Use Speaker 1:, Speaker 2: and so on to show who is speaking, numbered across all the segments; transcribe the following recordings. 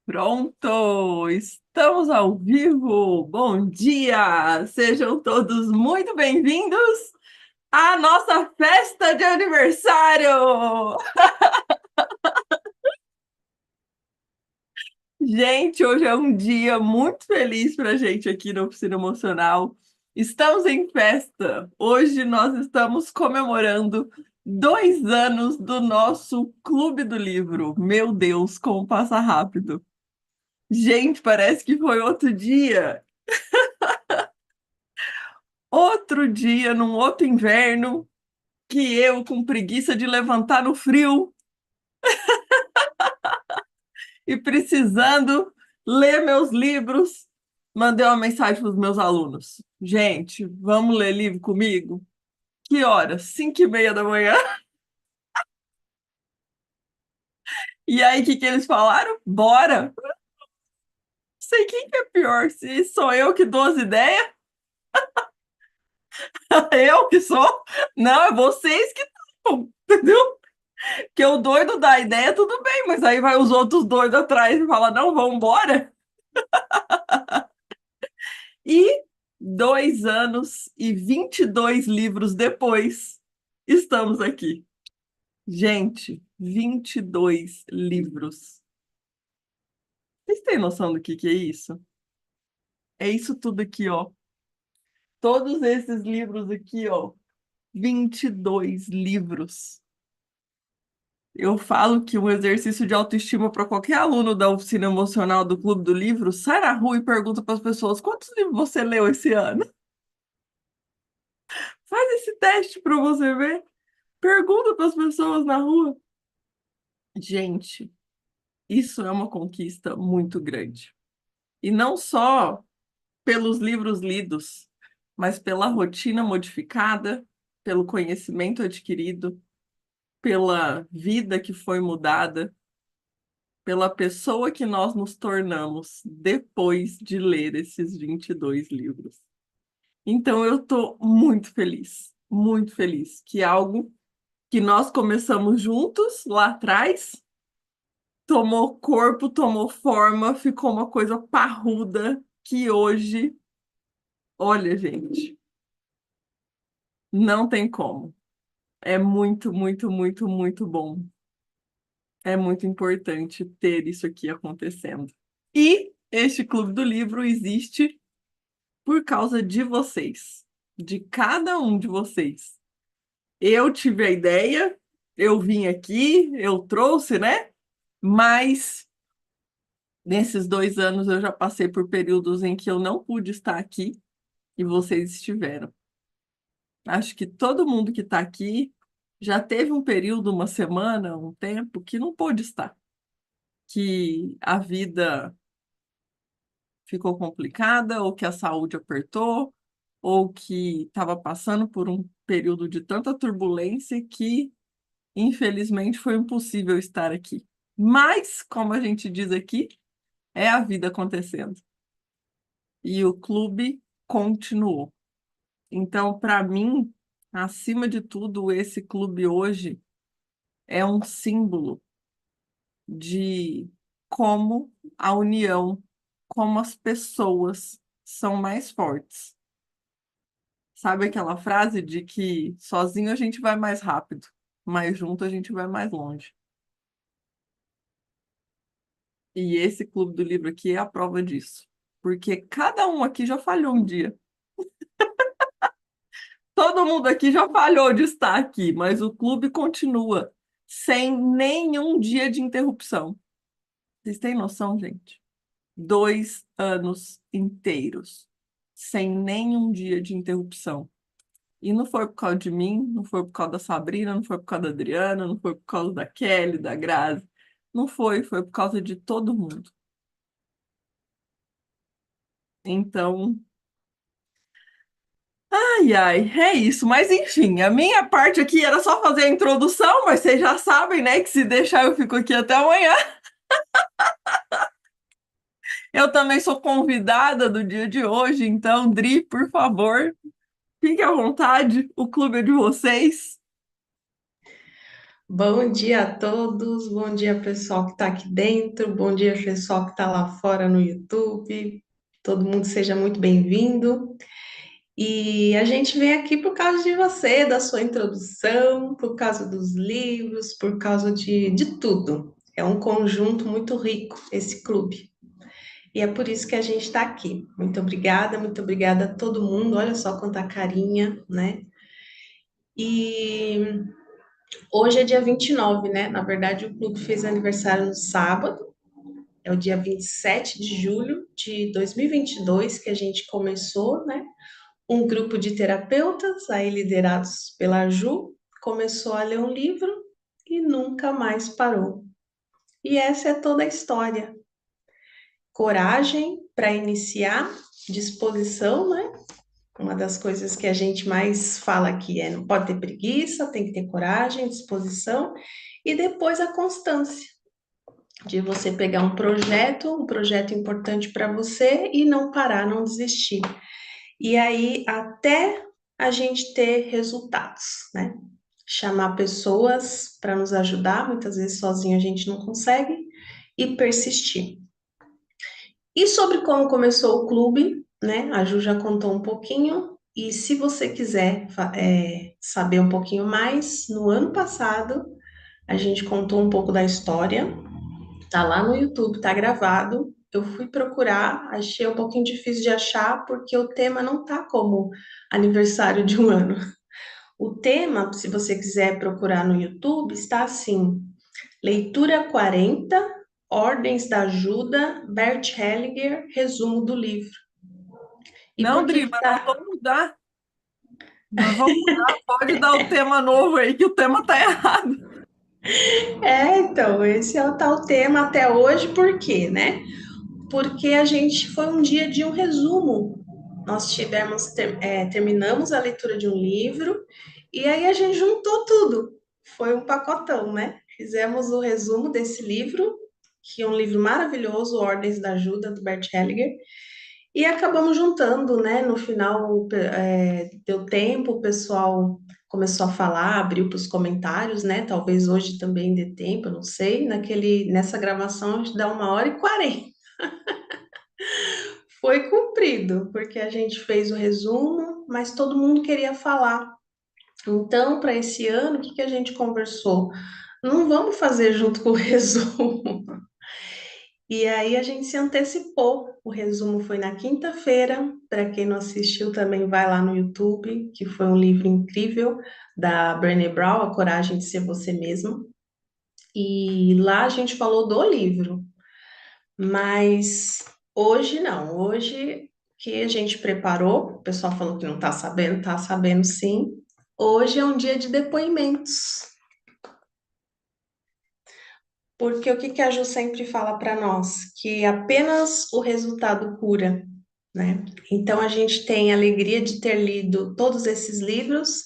Speaker 1: Pronto, estamos ao vivo. Bom dia! Sejam todos muito bem-vindos à nossa festa de aniversário! Gente, hoje é um dia muito feliz para a gente aqui na Oficina Emocional. Estamos em festa. Hoje nós estamos comemorando 2 anos do nosso Clube do Livro. Meu Deus, como passa rápido! Gente, parece que foi outro dia. Outro dia, num outro inverno, que eu, com preguiça de levantar no frio e precisando ler meus livros, mandei uma mensagem para os meus alunos. Gente, vamos ler livro comigo? Que horas? 5:30 da manhã. E aí, o que que eles falaram? Bora! Não sei quem que é pior, se sou eu que dou as ideias, eu que sou. Não, é vocês que estão, entendeu? Que o doido dá ideia, tudo bem, mas aí vai os outros doidos atrás e fala, não, vamos embora. E 2 anos e 22 livros depois, estamos aqui. Gente, 22 livros. Vocês têm noção do que é isso? É isso tudo aqui, ó. Todos esses livros aqui, ó. 22 livros. Eu falo que um exercício de autoestima para qualquer aluno da oficina emocional do Clube do Livro, sai na rua e pergunta para as pessoas: quantos livros você leu esse ano? Faz esse teste para você ver. Pergunta para as pessoas na rua. Gente, isso é uma conquista muito grande. E não só pelos livros lidos, mas pela rotina modificada, pelo conhecimento adquirido, pela vida que foi mudada, pela pessoa que nós nos tornamos depois de ler esses 22 livros. Então, eu estou muito feliz que algo que nós começamos juntos lá atrás tomou corpo, tomou forma, ficou uma coisa parruda que hoje, olha, gente, não tem como. É muito bom. É muito importante ter isso aqui acontecendo. E este Clube do Livro existe por causa de vocês, de cada um de vocês. Eu tive a ideia, eu vim aqui, eu trouxe, né? Mas nesses 2 anos eu já passei por períodos em que eu não pude estar aqui e vocês estiveram. Acho que todo mundo que está aqui já teve um período, uma semana, um tempo que não pôde estar, que a vida ficou complicada, ou que a saúde apertou, ou que estava passando por um período de tanta turbulência que, infelizmente, foi impossível estar aqui. Mas, como a gente diz aqui, é a vida acontecendo. E o clube continuou. Então, para mim, acima de tudo, esse clube hoje é um símbolo de como a união, como as pessoas são mais fortes. Sabe aquela frase de que sozinho a gente vai mais rápido, mas junto a gente vai mais longe. E esse Clube do Livro aqui é a prova disso. Porque cada um aqui já falhou um dia. Todo mundo aqui já falhou de estar aqui, mas o clube continua sem nenhum dia de interrupção. Vocês têm noção, gente? 2 anos inteiros, sem nenhum dia de interrupção. E não foi por causa de mim, não foi por causa da Sabrina, não foi por causa da Adriana, não foi por causa da Kelly, da Grazi. Não foi, foi por causa de todo mundo. Então, ai, ai, é isso. Mas enfim, a minha parte aqui era só fazer a introdução, mas vocês já sabem, né, que se deixar eu fico aqui até amanhã. Eu também sou convidada do dia de hoje, então, Dri, por favor, fique à vontade, o clube é de vocês.
Speaker 2: Bom dia a todos, bom dia pessoal que está aqui dentro, bom dia pessoal que está lá fora no YouTube. Todo mundo seja muito bem-vindo. E a gente vem aqui por causa de você, da sua introdução, por causa dos livros, por causa de tudo. É um conjunto muito rico esse clube. E é por isso que a gente está aqui. Muito obrigada a todo mundo. Olha só quanta carinha, né? E hoje é dia 29, né? Na verdade, o clube fez aniversário no sábado, é o dia 27 de julho de 2022 que a gente começou, né? Um grupo de terapeutas, aí liderados pela Ju, começou a ler um livro e nunca mais parou. E essa é toda a história. Coragem para iniciar, disposição, né? Uma das coisas que a gente mais fala aqui é não pode ter preguiça, tem que ter coragem, disposição e depois a constância de você pegar um projeto importante para você e não parar, não desistir. E aí até a gente ter resultados, né? Chamar pessoas para nos ajudar, muitas vezes sozinho a gente não consegue, e persistir. E sobre como começou o clube, né? A Ju já contou um pouquinho. E se você quiser saber um pouquinho mais, no ano passado a gente contou um pouco da história. Tá lá no YouTube, tá gravado. Eu fui procurar, achei um pouquinho difícil de achar porque o tema não tá como aniversário de um ano. O tema, se você quiser procurar no YouTube, está assim: Leitura 40, Ordens da Ajuda, Bert Hellinger, resumo do livro. E por
Speaker 1: Não,
Speaker 2: que
Speaker 1: Dri,
Speaker 2: que
Speaker 1: mas
Speaker 2: tá?
Speaker 1: nós vamos mudar. Nós vamos mudar. Pode dar o tema novo aí, que o tema tá errado.
Speaker 2: Então, esse é o tal tema até hoje, por quê, né? Porque a gente foi um dia de um resumo. Nós terminamos a leitura de um livro e aí a gente juntou tudo. Foi um pacotão, né? Fizemos o resumo desse livro, que é um livro maravilhoso, Ordens da Ajuda, do Bert Hellinger, e acabamos juntando, né? No final, deu tempo, o pessoal começou a falar, abriu para os comentários, né? Talvez hoje também dê tempo, eu não sei. Nessa gravação a gente dá 1h40. Foi cumprido, porque a gente fez o resumo, mas todo mundo queria falar. Então, para esse ano, o que que a gente conversou? Não vamos fazer junto com o resumo. E aí a gente se antecipou. O resumo foi na quinta-feira. Para quem não assistiu, também vai lá no YouTube, que foi um livro incrível da Brené Brown, A Coragem de Ser Você Mesmo. E lá a gente falou do livro. Mas hoje não, hoje que a gente preparou, o pessoal falou que não está sabendo sim. Hoje é um dia de depoimentos, porque o que que a Ju sempre fala para nós? Que apenas o resultado cura, né? Então a gente tem a alegria de ter lido todos esses livros,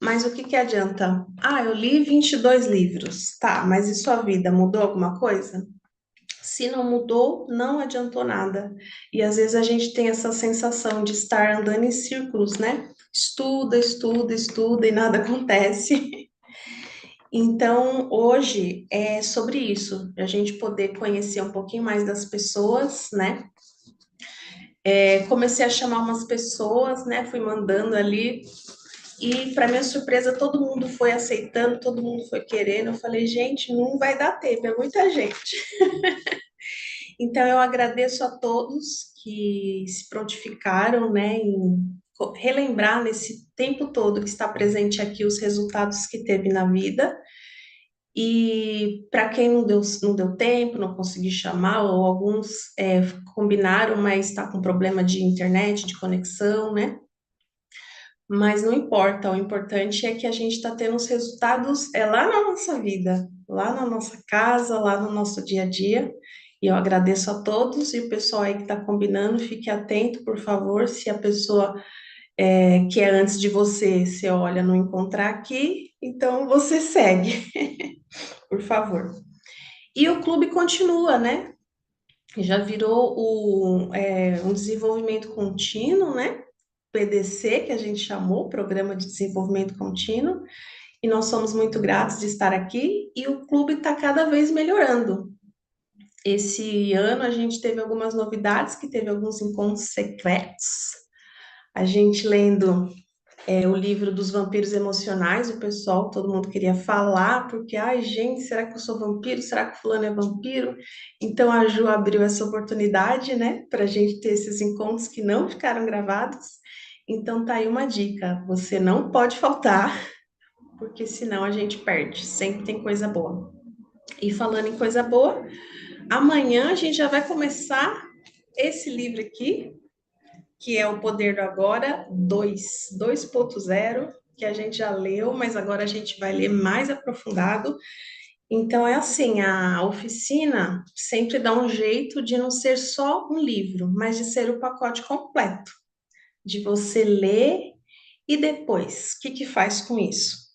Speaker 2: mas o que que adianta? Ah, eu li 22 livros, tá, mas e sua vida mudou alguma coisa? Se não mudou, não adiantou nada. E às vezes a gente tem essa sensação de estar andando em círculos, né? Estuda, estuda, estuda e nada acontece. Então, hoje é sobre isso, a gente poder conhecer um pouquinho mais das pessoas, né? Comecei a chamar umas pessoas, né? Fui mandando ali e, para minha surpresa, todo mundo foi aceitando, todo mundo foi querendo. Eu falei, gente, não vai dar tempo, é muita gente. Então, eu agradeço a todos que se prontificaram, né, em relembrar nesse tempo todo que está presente aqui os resultados que teve na vida. E para quem não deu tempo, não consegui chamar, ou alguns combinaram, mas está com problema de internet, de conexão, né? Mas não importa, o importante é que a gente está tendo os resultados lá na nossa vida, lá na nossa casa, lá no nosso dia a dia. E eu agradeço a todos e o pessoal aí que está combinando, fique atento, por favor, se a pessoa que é antes de você, você olha, não encontrar aqui, então você segue, por favor. E o clube continua, né? Já virou um desenvolvimento contínuo, né? PDC, que a gente chamou, Programa de Desenvolvimento Contínuo, e nós somos muito gratos de estar aqui e o clube está cada vez melhorando. Esse ano a gente teve algumas novidades, que teve alguns encontros secretos. A gente lendo o livro dos vampiros emocionais, o pessoal, todo mundo queria falar, porque, ai, gente, será que eu sou vampiro? Será que o fulano é vampiro? Então a Ju abriu essa oportunidade, né, para a gente ter esses encontros que não ficaram gravados. Então tá aí uma dica, você não pode faltar, porque senão a gente perde, sempre tem coisa boa. E falando em coisa boa, amanhã a gente já vai começar esse livro aqui, que é O Poder do Agora 2.0, que a gente já leu, mas agora a gente vai ler mais aprofundado. Então, é assim, a oficina sempre dá um jeito de não ser só um livro, mas de ser o pacote completo, de você ler e depois, o que que faz com isso?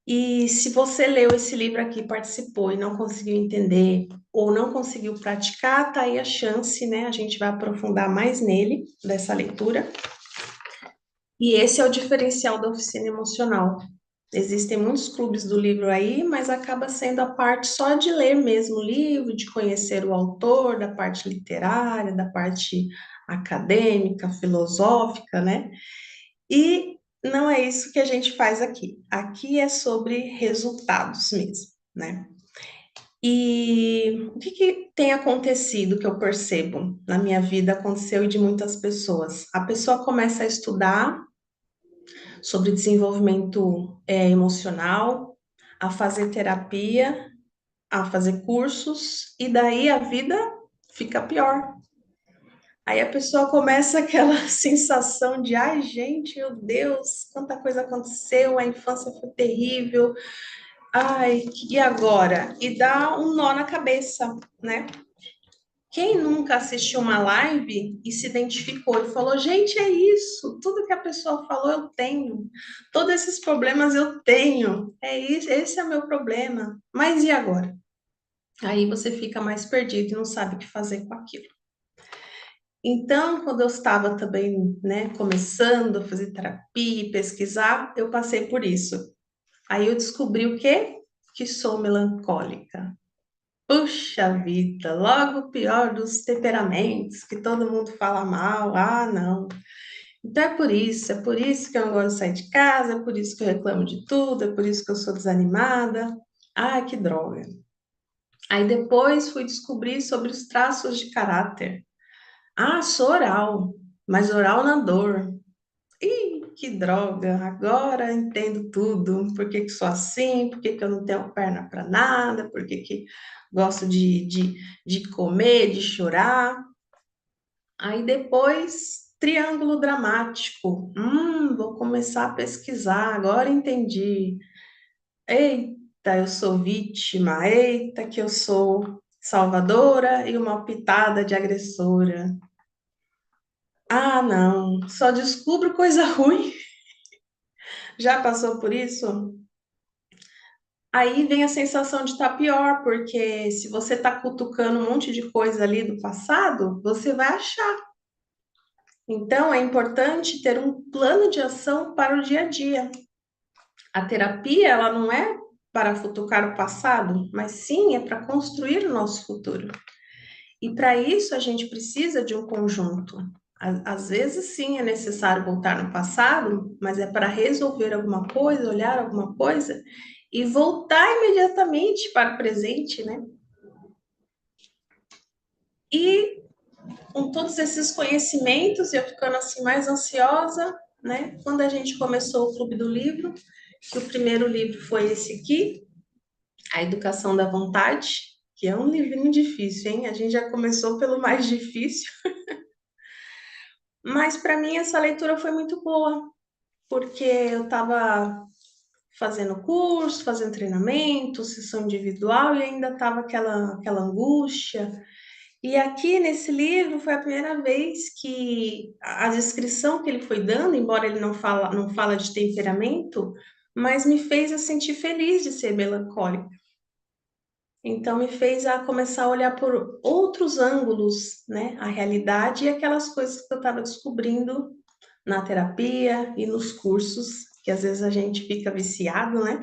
Speaker 2: E se você leu esse livro aqui, participou e não conseguiu entender ou não conseguiu praticar, tá aí a chance, né? A gente vai aprofundar mais nele, dessa leitura. E esse é o diferencial da oficina emocional. Existem muitos clubes do livro aí, mas acaba sendo a parte só de ler mesmo o livro, de conhecer o autor, da parte literária, da parte acadêmica, filosófica, né? E não é isso que a gente faz aqui. Aqui é sobre resultados mesmo, né? E o que que tem acontecido que eu percebo na minha vida, aconteceu e de muitas pessoas? A pessoa começa a estudar sobre desenvolvimento emocional, a fazer terapia, a fazer cursos, e daí a vida fica pior. Aí a pessoa começa aquela sensação de, ai, gente, meu Deus, quanta coisa aconteceu, a infância foi terrível, ai, e agora? E dá um nó na cabeça, né? Quem nunca assistiu uma live e se identificou e falou, gente, é isso, tudo que a pessoa falou eu tenho, todos esses problemas eu tenho, é isso, esse é o meu problema, mas e agora? Aí você fica mais perdido e não sabe o que fazer com aquilo. Então, quando eu estava também, né, começando a fazer terapia e pesquisar, eu passei por isso. Aí eu descobri o quê? Que sou melancólica. Puxa vida, logo o pior dos temperamentos, que todo mundo fala mal. Ah, não. Então é por isso que eu não gosto de sair de casa, é por isso que eu reclamo de tudo, é por isso que eu sou desanimada. Ah, que droga. Aí depois fui descobrir sobre os traços de caráter. Ah, sou oral, mas oral na dor. Ih, que droga, agora entendo tudo. Por que que sou assim? Por que que eu não tenho perna para nada? Por que que gosto de comer, de chorar? Aí depois, triângulo dramático. Vou começar a pesquisar, agora entendi. Eita, eu sou vítima. Eita, que eu sou salvadora e uma pitada de agressora. Ah, não, só descubro coisa ruim. Já passou por isso? Aí vem a sensação de estar pior, porque se você está cutucando um monte de coisa ali do passado, você vai achar. Então, é importante ter um plano de ação para o dia a dia. A terapia, ela não é para futucar o passado, mas sim é para construir o nosso futuro. E para isso a gente precisa de um conjunto. Às vezes, sim, é necessário voltar no passado, mas é para resolver alguma coisa, olhar alguma coisa e voltar imediatamente para o presente, né? E com todos esses conhecimentos, eu ficando assim mais ansiosa, né? Quando a gente começou o Clube do Livro, que o primeiro livro foi esse aqui, A Educação da Vontade, que é um livrinho difícil, hein? A gente já começou pelo mais difícil. Mas para mim essa leitura foi muito boa, porque eu estava fazendo curso, fazendo treinamento, sessão individual e ainda estava aquela angústia. E aqui nesse livro foi a primeira vez que a descrição que ele foi dando, embora ele não fala de temperamento, mas me fez a sentir feliz de ser melancólica. Então me fez a começar a olhar por outros ângulos, né, a realidade e aquelas coisas que eu estava descobrindo na terapia e nos cursos que às vezes a gente fica viciado, né?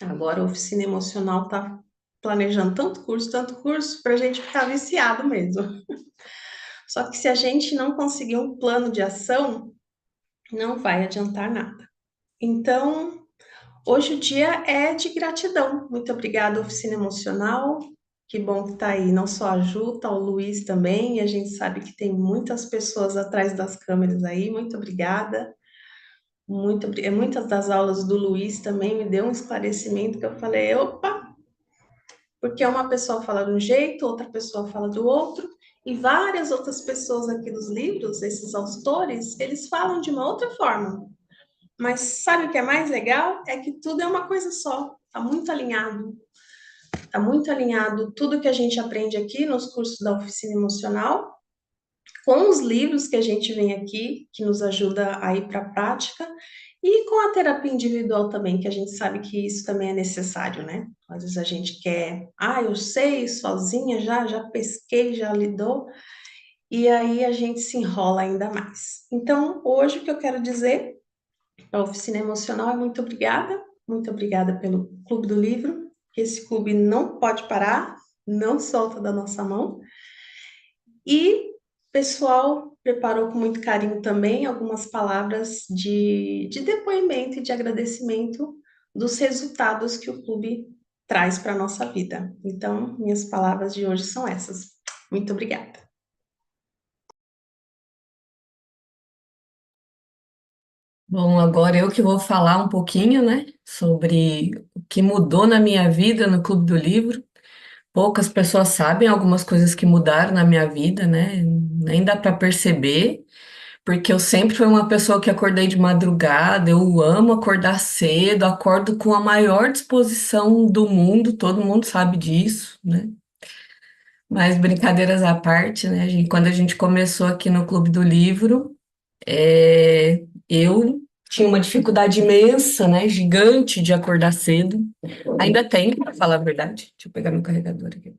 Speaker 2: Agora a oficina emocional está planejando tanto curso, para a gente ficar viciado mesmo. Só que se a gente não conseguir um plano de ação, não vai adiantar nada. Então, hoje o dia é de gratidão. Muito obrigada, Oficina Emocional. Que bom que está aí, não só a Ju, tá o Luiz também, e a gente sabe que tem muitas pessoas atrás das câmeras aí. Muito obrigada. Muitas das aulas do Luiz também me deu um esclarecimento que eu falei, opa, porque uma pessoa fala de um jeito, outra pessoa fala do outro, e várias outras pessoas aqui dos livros, esses autores, eles falam de uma outra forma. Mas sabe o que é mais legal? É que tudo é uma coisa só, está muito alinhado. Está muito alinhado tudo que a gente aprende aqui nos cursos da oficina emocional, com os livros que a gente vem aqui, que nos ajuda a ir para a prática, e com a terapia individual também, que a gente sabe que isso também é necessário, né? Às vezes a gente quer, eu sei, sozinha já pesquei, já lidou, e aí a gente se enrola ainda mais. Então, hoje o que eu quero dizer para a oficina emocional é muito obrigada pelo Clube do Livro, que esse clube não pode parar, não solta da nossa mão. E o pessoal preparou com muito carinho também algumas palavras de depoimento e de agradecimento dos resultados que o clube traz para a nossa vida. Então, minhas palavras de hoje são essas. Muito obrigada.
Speaker 3: Bom, agora eu que vou falar um pouquinho, né, sobre o que mudou na minha vida no Clube do Livro. Poucas pessoas sabem algumas coisas que mudaram na minha vida, né? Nem dá para perceber, porque eu sempre fui uma pessoa que acordei de madrugada, eu amo acordar cedo, acordo com a maior disposição do mundo, todo mundo sabe disso, né? Mas brincadeiras à parte, né, quando a gente começou aqui no Clube do Livro, eu tinha uma dificuldade imensa, né, gigante de acordar cedo. Ainda tenho, para falar a verdade. Deixa eu pegar meu carregador aqui.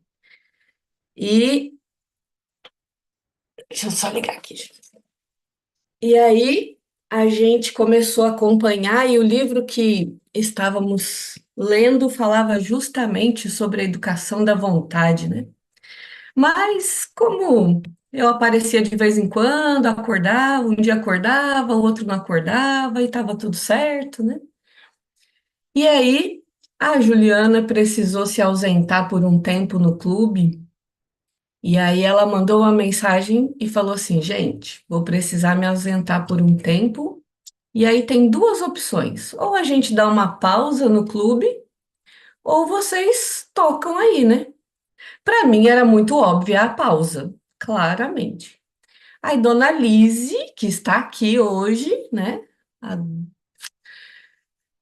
Speaker 3: E deixa eu só ligar aqui, gente. E aí a gente começou a acompanhar e o livro que estávamos lendo falava justamente sobre a educação da vontade, né? Mas como eu aparecia de vez em quando, acordava, um dia acordava, o outro não acordava e estava tudo certo, né? E aí a Juliana precisou se ausentar por um tempo no clube, e aí ela mandou uma mensagem e falou assim: gente, vou precisar me ausentar por um tempo. E aí tem duas opções: ou a gente dá uma pausa no clube, ou vocês tocam aí, né? Para mim era muito óbvia a pausa, claramente. Aí Dona Lise, que está aqui hoje, né, a-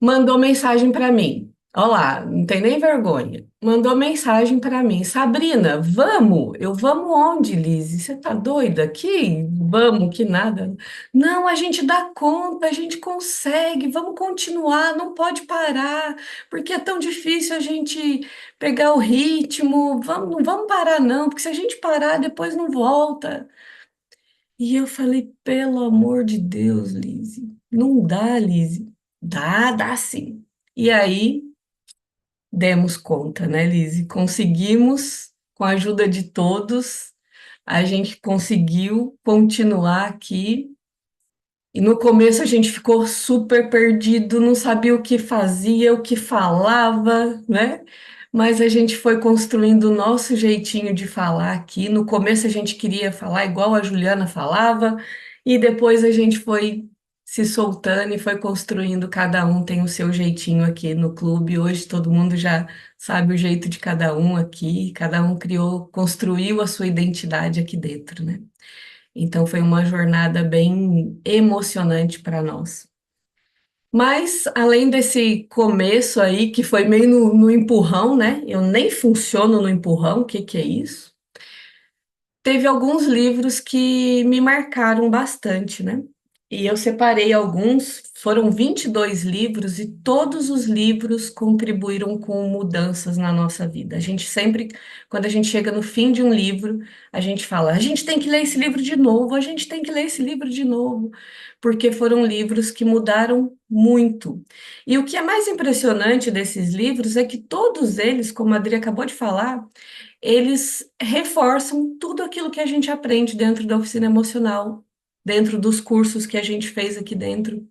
Speaker 3: mandou mensagem para mim. Olá, não tem nem vergonha. Mandou mensagem para mim. Sabrina, vamos? Eu vamos onde, Lise? Você tá doida aqui? Vamos, que nada. Não, a gente dá conta, a gente consegue. Vamos continuar, não pode parar, porque é tão difícil a gente pegar o ritmo. Vamos, não vamos parar não, porque se a gente parar, depois não volta. E eu falei, pelo amor de Deus, Lise, não dá, Lise. Dá sim. E aí demos conta, né, Lise? Conseguimos, com a ajuda de todos, a gente conseguiu continuar aqui. E no começo a gente ficou super perdido, não sabia o que fazia, o que falava, né? Mas a gente foi construindo o nosso jeitinho de falar aqui. No começo a gente queria falar igual a Juliana falava, e depois a gente foi se soltando e foi construindo, cada um tem o seu jeitinho aqui no clube. Hoje todo mundo já sabe o jeito de cada um aqui, cada um criou, construiu a sua identidade aqui dentro, né? Então foi uma jornada bem emocionante para nós. Mas além desse começo aí, que foi meio no empurrão, né? Eu nem funciono no empurrão, o que que é isso? Teve alguns livros que me marcaram bastante, né? E eu separei alguns, foram 22 livros, e todos os livros contribuíram com mudanças na nossa vida. A gente sempre, quando a gente chega no fim de um livro, a gente fala: a gente tem que ler esse livro de novo, a gente tem que ler esse livro de novo, porque foram livros que mudaram muito. E o que é mais impressionante desses livros é que todos eles, como a Adri acabou de falar, eles reforçam tudo aquilo que a gente aprende dentro da oficina emocional, dentro dos cursos que a gente fez aqui dentro.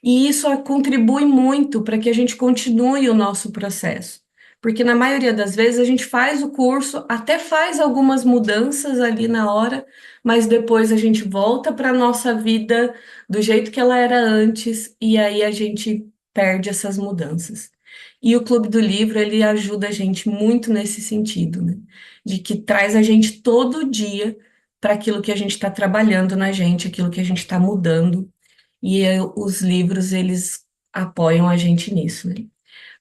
Speaker 3: E isso contribui muito para que a gente continue o nosso processo. Porque na maioria das vezes a gente faz o curso, até faz algumas mudanças ali na hora, mas depois a gente volta para a nossa vida do jeito que ela era antes, e aí a gente perde essas mudanças. E o Clube do Livro, ele ajuda a gente muito nesse sentido, né? De que traz a gente todo dia para aquilo que a gente está trabalhando na gente, aquilo que a gente está mudando. E os livros, eles apoiam a gente nisso, né?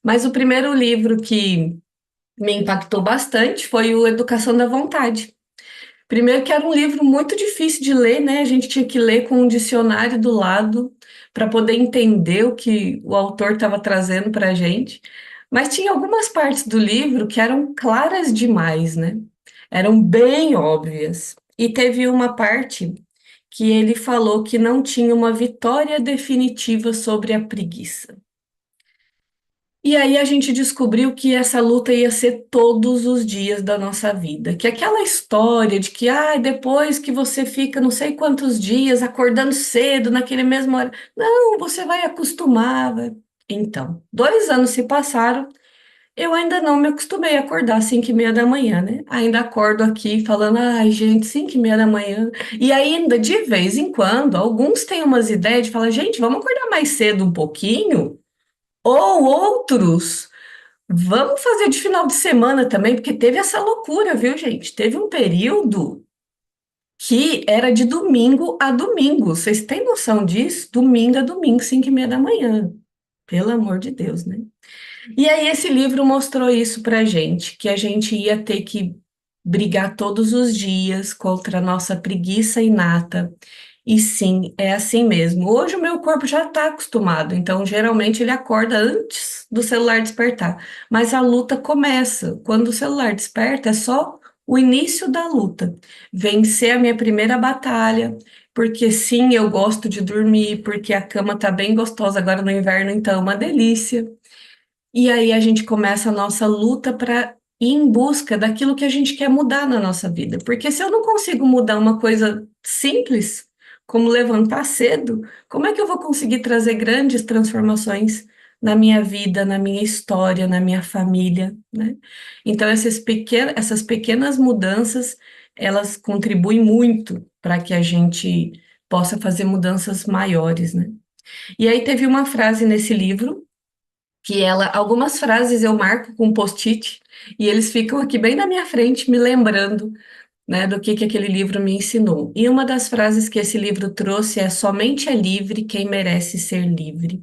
Speaker 3: Mas o primeiro livro que me impactou bastante foi o Educação da Vontade. Primeiro que era um livro muito difícil de ler, né? A gente tinha que ler com um dicionário do lado para poder entender o que o autor estava trazendo para a gente. Mas tinha algumas partes do livro que eram claras demais, né? Eram bem óbvias. E teve uma parte que ele falou que não tinha uma vitória definitiva sobre a preguiça. E aí a gente descobriu que essa luta ia ser todos os dias da nossa vida. Que aquela história de que depois que você fica não sei quantos dias acordando cedo naquele mesmo horário. Não, você vai acostumar. Então, 2 anos se passaram, eu ainda não me acostumei a acordar às 5h30 da manhã, né? Ainda acordo aqui falando: ai, gente, 5h30 da manhã. E ainda, de vez em quando, alguns têm umas ideias de falar: gente, vamos acordar mais cedo um pouquinho? Ou outros, vamos fazer de final de semana também, porque teve essa loucura, viu, gente? Teve um período que era de domingo a domingo. Vocês têm noção disso? Domingo a domingo, 5h30 da manhã. Pelo amor de Deus, né? E aí esse livro mostrou isso pra gente, que a gente ia ter que brigar todos os dias contra a nossa preguiça inata. E sim, é assim mesmo. Hoje o meu corpo já está acostumado, então geralmente ele acorda antes do celular despertar. Mas a luta começa. Quando o celular desperta, é só o início da luta. Vencer a minha primeira batalha, porque sim, eu gosto de dormir, porque a cama tá bem gostosa agora no inverno, então é uma delícia. E aí a gente começa a nossa luta para ir em busca daquilo que a gente quer mudar na nossa vida. Porque se eu não consigo mudar uma coisa simples, como levantar cedo, como é que eu vou conseguir trazer grandes transformações na minha vida, na minha história, na minha família, né? Então essas pequenas mudanças, elas contribuem muito para que a gente possa fazer mudanças maiores, né? E aí teve uma frase nesse livro que algumas frases eu marco com post-it e eles ficam aqui bem na minha frente me lembrando, né, do que aquele livro me ensinou. E uma das frases que esse livro trouxe é: somente é livre quem merece ser livre.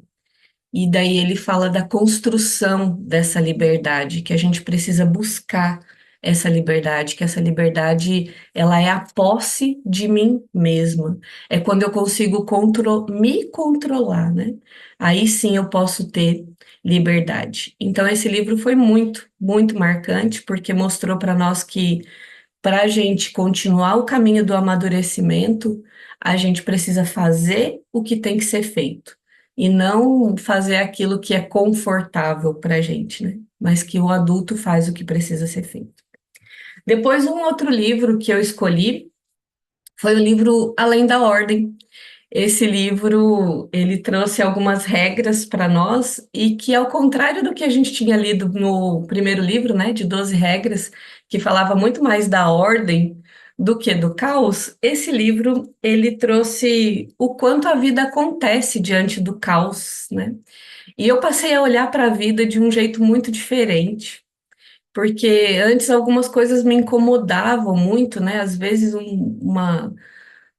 Speaker 3: E daí ele fala da construção dessa liberdade, que a gente precisa buscar essa liberdade, que essa liberdade, ela é a posse de mim mesma. É quando eu consigo me controlar, né? Aí sim eu posso ter liberdade. Então esse livro foi muito, muito marcante, porque mostrou para nós que para a gente continuar o caminho do amadurecimento, a gente precisa fazer o que tem que ser feito e não fazer aquilo que é confortável para a gente, né? Mas que o adulto faz o que precisa ser feito. Depois, um outro livro que eu escolhi foi o livro Além da Ordem. Esse livro, ele trouxe algumas regras para nós e que, ao contrário do que a gente tinha lido no primeiro livro, né, de 12 regras, que falava muito mais da ordem do que do caos, esse livro, ele trouxe o quanto a vida acontece diante do caos, né? E eu passei a olhar para a vida de um jeito muito diferente, porque antes algumas coisas me incomodavam muito, né? Às vezes uma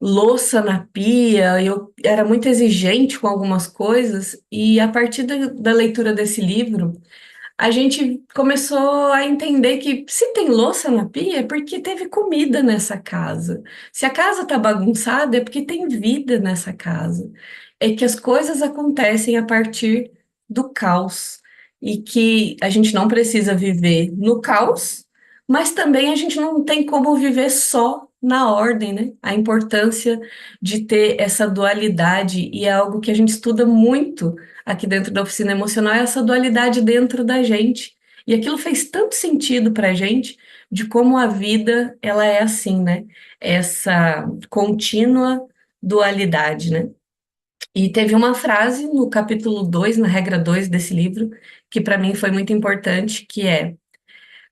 Speaker 3: louça na pia, eu era muito exigente com algumas coisas, e a partir da leitura desse livro, a gente começou a entender que se tem louça na pia é porque teve comida nessa casa. Se a casa tá bagunçada é porque tem vida nessa casa. É que as coisas acontecem a partir do caos e que a gente não precisa viver no caos, mas também a gente não tem como viver só na ordem, né? A importância de ter essa dualidade e é algo que a gente estuda muito aqui dentro da oficina emocional é essa dualidade dentro da gente. E aquilo fez tanto sentido para a gente de como a vida ela é assim, né? Essa contínua dualidade, né? E teve uma frase no capítulo 2 na regra 2 desse livro, que para mim foi muito importante, que é: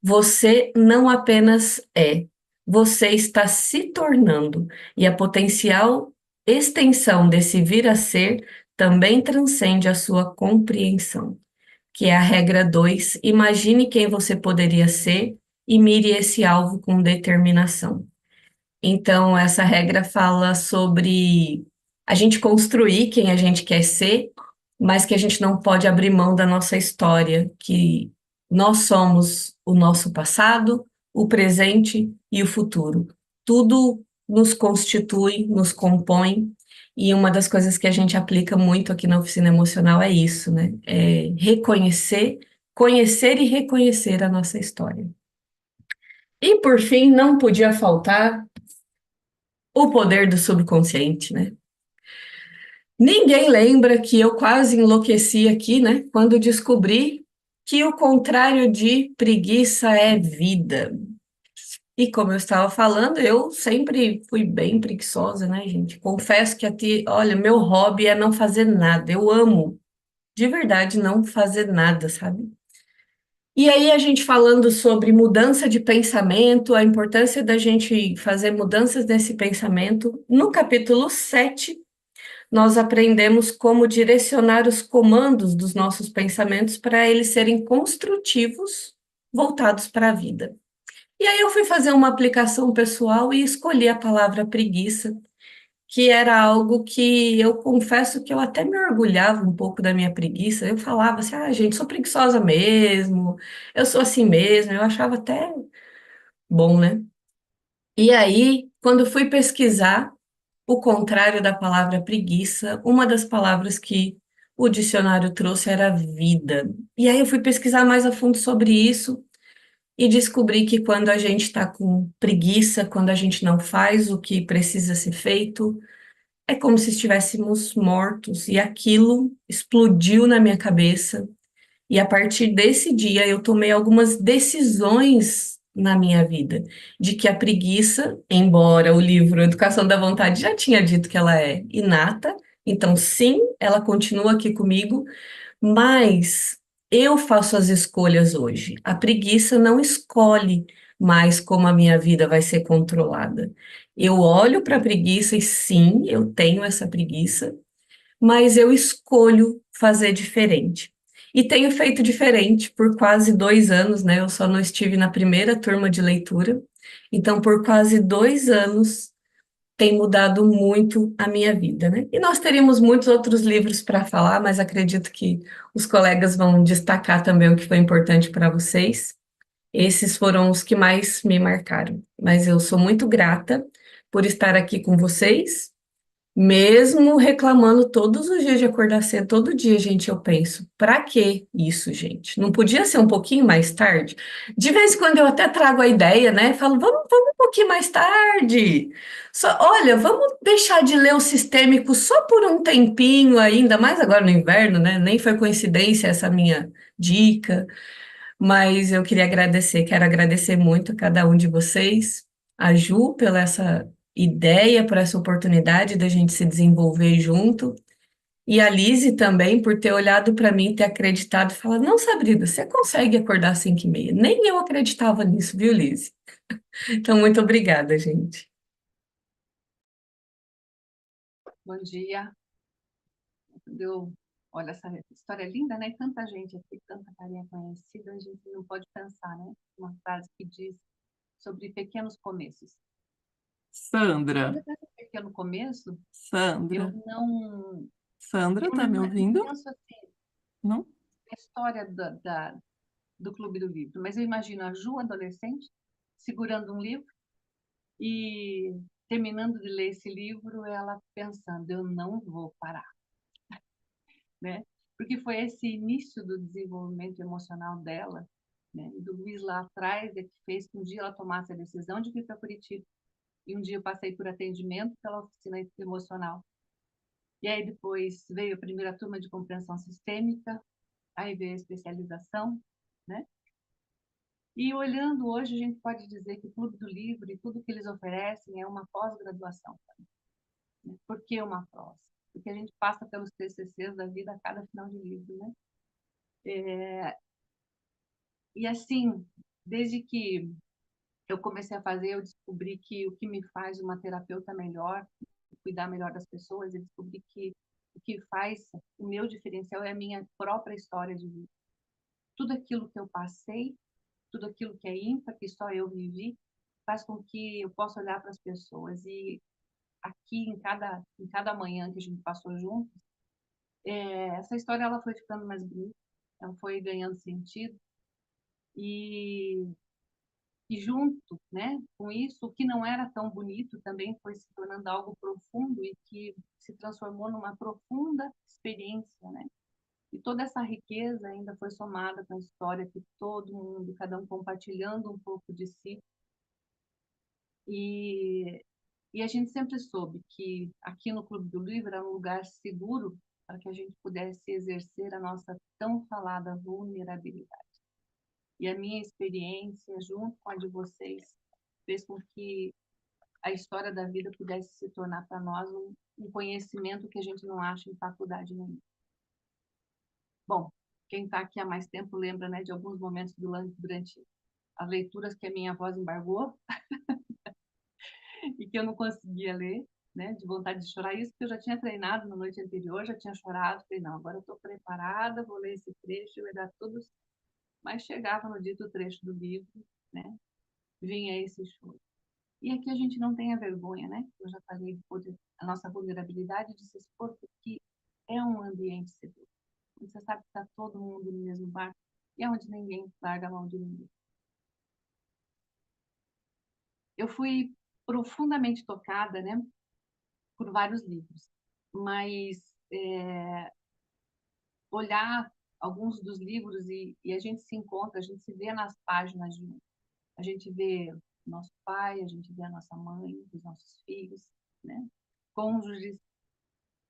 Speaker 3: você não apenas é, você está se tornando, e a potencial extensão desse vir a ser também transcende a sua compreensão, que é a regra 2. Imagine quem você poderia ser e mire esse alvo com determinação. Então, essa regra fala sobre a gente construir quem a gente quer ser, mas que a gente não pode abrir mão da nossa história, que nós somos o nosso passado, o presente e o futuro. Tudo nos constitui, nos compõe, e uma das coisas que a gente aplica muito aqui na oficina emocional é isso, né? É reconhecer, conhecer e reconhecer a nossa história. E por fim, não podia faltar o poder do subconsciente, né? Ninguém lembra que eu quase enlouqueci aqui, né? Quando descobri que o contrário de preguiça é vida. E como eu estava falando, eu sempre fui bem preguiçosa, né, gente? Confesso que aqui, olha, meu hobby é não fazer nada. Eu amo, de verdade, não fazer nada, sabe? E aí, a gente falando sobre mudança de pensamento, a importância da gente fazer mudanças nesse pensamento, no capítulo 7 nós aprendemos como direcionar os comandos dos nossos pensamentos para eles serem construtivos, voltados para a vida. E aí eu fui fazer uma aplicação pessoal e escolhi a palavra preguiça, que era algo que eu confesso que eu até me orgulhava um pouco da minha preguiça. Eu falava assim, ah, gente, sou preguiçosa mesmo, eu sou assim mesmo, eu achava até bom, né? E aí, quando eu fui pesquisar, o contrário da palavra preguiça, uma das palavras que o dicionário trouxe era vida. E aí eu fui pesquisar mais a fundo sobre isso e descobri que quando a gente está com preguiça, quando a gente não faz o que precisa ser feito, é como se estivéssemos mortos. E aquilo explodiu na minha cabeça. E a partir desse dia eu tomei algumas decisões na minha vida, de que a preguiça, embora o livro Educação da Vontade já tinha dito que ela é inata, então sim, ela continua aqui comigo, mas eu faço as escolhas hoje. A preguiça não escolhe mais como a minha vida vai ser controlada. Eu olho para a preguiça e sim, eu tenho essa preguiça, mas eu escolho fazer diferente. E tenho feito diferente por quase 2 anos, né? Eu só não estive na primeira turma de leitura, então por quase 2 anos tem mudado muito a minha vida, né? E nós teríamos muitos outros livros para falar, mas acredito que os colegas vão destacar também o que foi importante para vocês. Esses foram os que mais me marcaram. Mas eu sou muito grata por estar aqui com vocês. Mesmo reclamando todos os dias de acordar cedo, todo dia, gente, eu penso, pra que isso, gente? Não podia ser um pouquinho mais tarde? De vez em quando eu até trago a ideia, né? Falo, vamos um pouquinho mais tarde. Só, olha, vamos deixar de ler o sistêmico só por um tempinho ainda, mais agora no inverno, né? Nem foi coincidência essa minha dica, mas eu queria agradecer, quero agradecer muito a cada um de vocês, a Ju pela essa ideia, por essa oportunidade da gente se desenvolver junto, e a Lise também por ter olhado para mim, ter acreditado e falar, não, Sabrina, você consegue acordar às 5h30. Nem eu acreditava nisso, viu, Lise? Então, muito obrigada, gente.
Speaker 4: Bom dia. Olha, essa história é linda, né? Tanta gente aqui, tanta carinha conhecida, a gente não pode pensar, né? Uma frase que diz sobre pequenos começos.
Speaker 1: Sandra,
Speaker 4: Um pequeno começo,
Speaker 1: Sandra,
Speaker 4: eu
Speaker 1: Sandra, tá me ouvindo?
Speaker 4: penso assim,
Speaker 1: Não?
Speaker 4: a história do Clube do Livro, mas eu imagino a Ju, adolescente, segurando um livro e terminando de ler esse livro, ela pensando, eu não vou parar, né? Porque foi esse início do desenvolvimento emocional dela, né? E do Luiz lá atrás é que fez que um dia ela tomasse a decisão de vir para Curitiba. E um dia eu passei por atendimento pela oficina emocional. E aí depois veio a primeira turma de compreensão sistêmica, aí veio a especialização, né? E olhando hoje, a gente pode dizer que o Clube do Livro e tudo que eles oferecem é uma pós-graduação, né? Por que uma pós? Porque a gente passa pelos TCCs da vida a cada final de livro, né? E assim, desde que eu comecei a fazer, eu descobri que o que me faz uma terapeuta melhor, cuidar melhor das pessoas, eu descobri que o que faz o meu diferencial é a minha própria história de vida. Tudo aquilo que eu passei, tudo aquilo que é ímpar, que só eu vivi, faz com que eu possa olhar para as pessoas. E aqui, em cada manhã que a gente passou juntos, essa história ela foi ficando mais bonita, ela foi ganhando sentido. E junto, né, com isso, o que não era tão bonito também foi se tornando algo profundo e que se transformou numa profunda experiência, né? E toda essa riqueza ainda foi somada com a história que todo mundo, cada um compartilhando um pouco de si. E, e a gente sempre soube que aqui no Clube do Livro era um lugar seguro para que a gente pudesse exercer a nossa tão falada vulnerabilidade. E a minha experiência, junto com a de vocês, fez com que a história da vida pudesse se tornar para nós um conhecimento que a gente não acha em faculdade nenhuma. Bom, quem está aqui há mais tempo lembra, né, de alguns momentos durante as leituras que a minha voz embargou e que eu não conseguia ler, né, de vontade de chorar. Isso que eu já tinha treinado na noite anterior, já tinha chorado. Falei, não, agora eu estou preparada, vou ler esse trecho, vai dar tudo certo. Mas chegava no dito trecho do livro, né, vinha esse choro. E aqui a gente não tem a vergonha, né? Eu já falei de a nossa vulnerabilidade de se expor, porque é um ambiente seguro. Você sabe que está todo mundo no mesmo barco e é onde ninguém larga a mão de ninguém. Eu fui profundamente tocada, né, por vários livros, mas olhar alguns dos livros e a gente se encontra, a gente se vê nas páginas de um. A gente vê nosso pai, a gente vê a nossa mãe, os nossos filhos, né, cônjuges.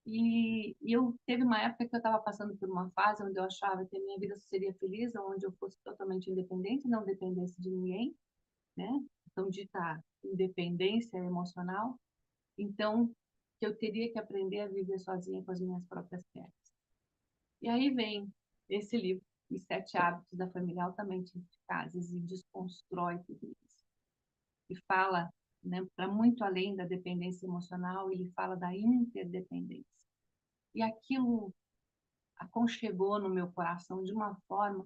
Speaker 4: E eu teve uma época que eu estava passando por uma fase onde eu achava que a minha vida seria feliz, onde eu fosse totalmente independente, não dependesse de ninguém, né? Então, dita independência emocional. Então, que eu teria que aprender a viver sozinha com as minhas próprias pernas. E aí vem esse livro, Os 7 Hábitos da Família Altamente Eficazes, e desconstrói tudo isso. E fala, né, para muito além da dependência emocional, ele fala da interdependência. E aquilo aconchegou no meu coração de uma forma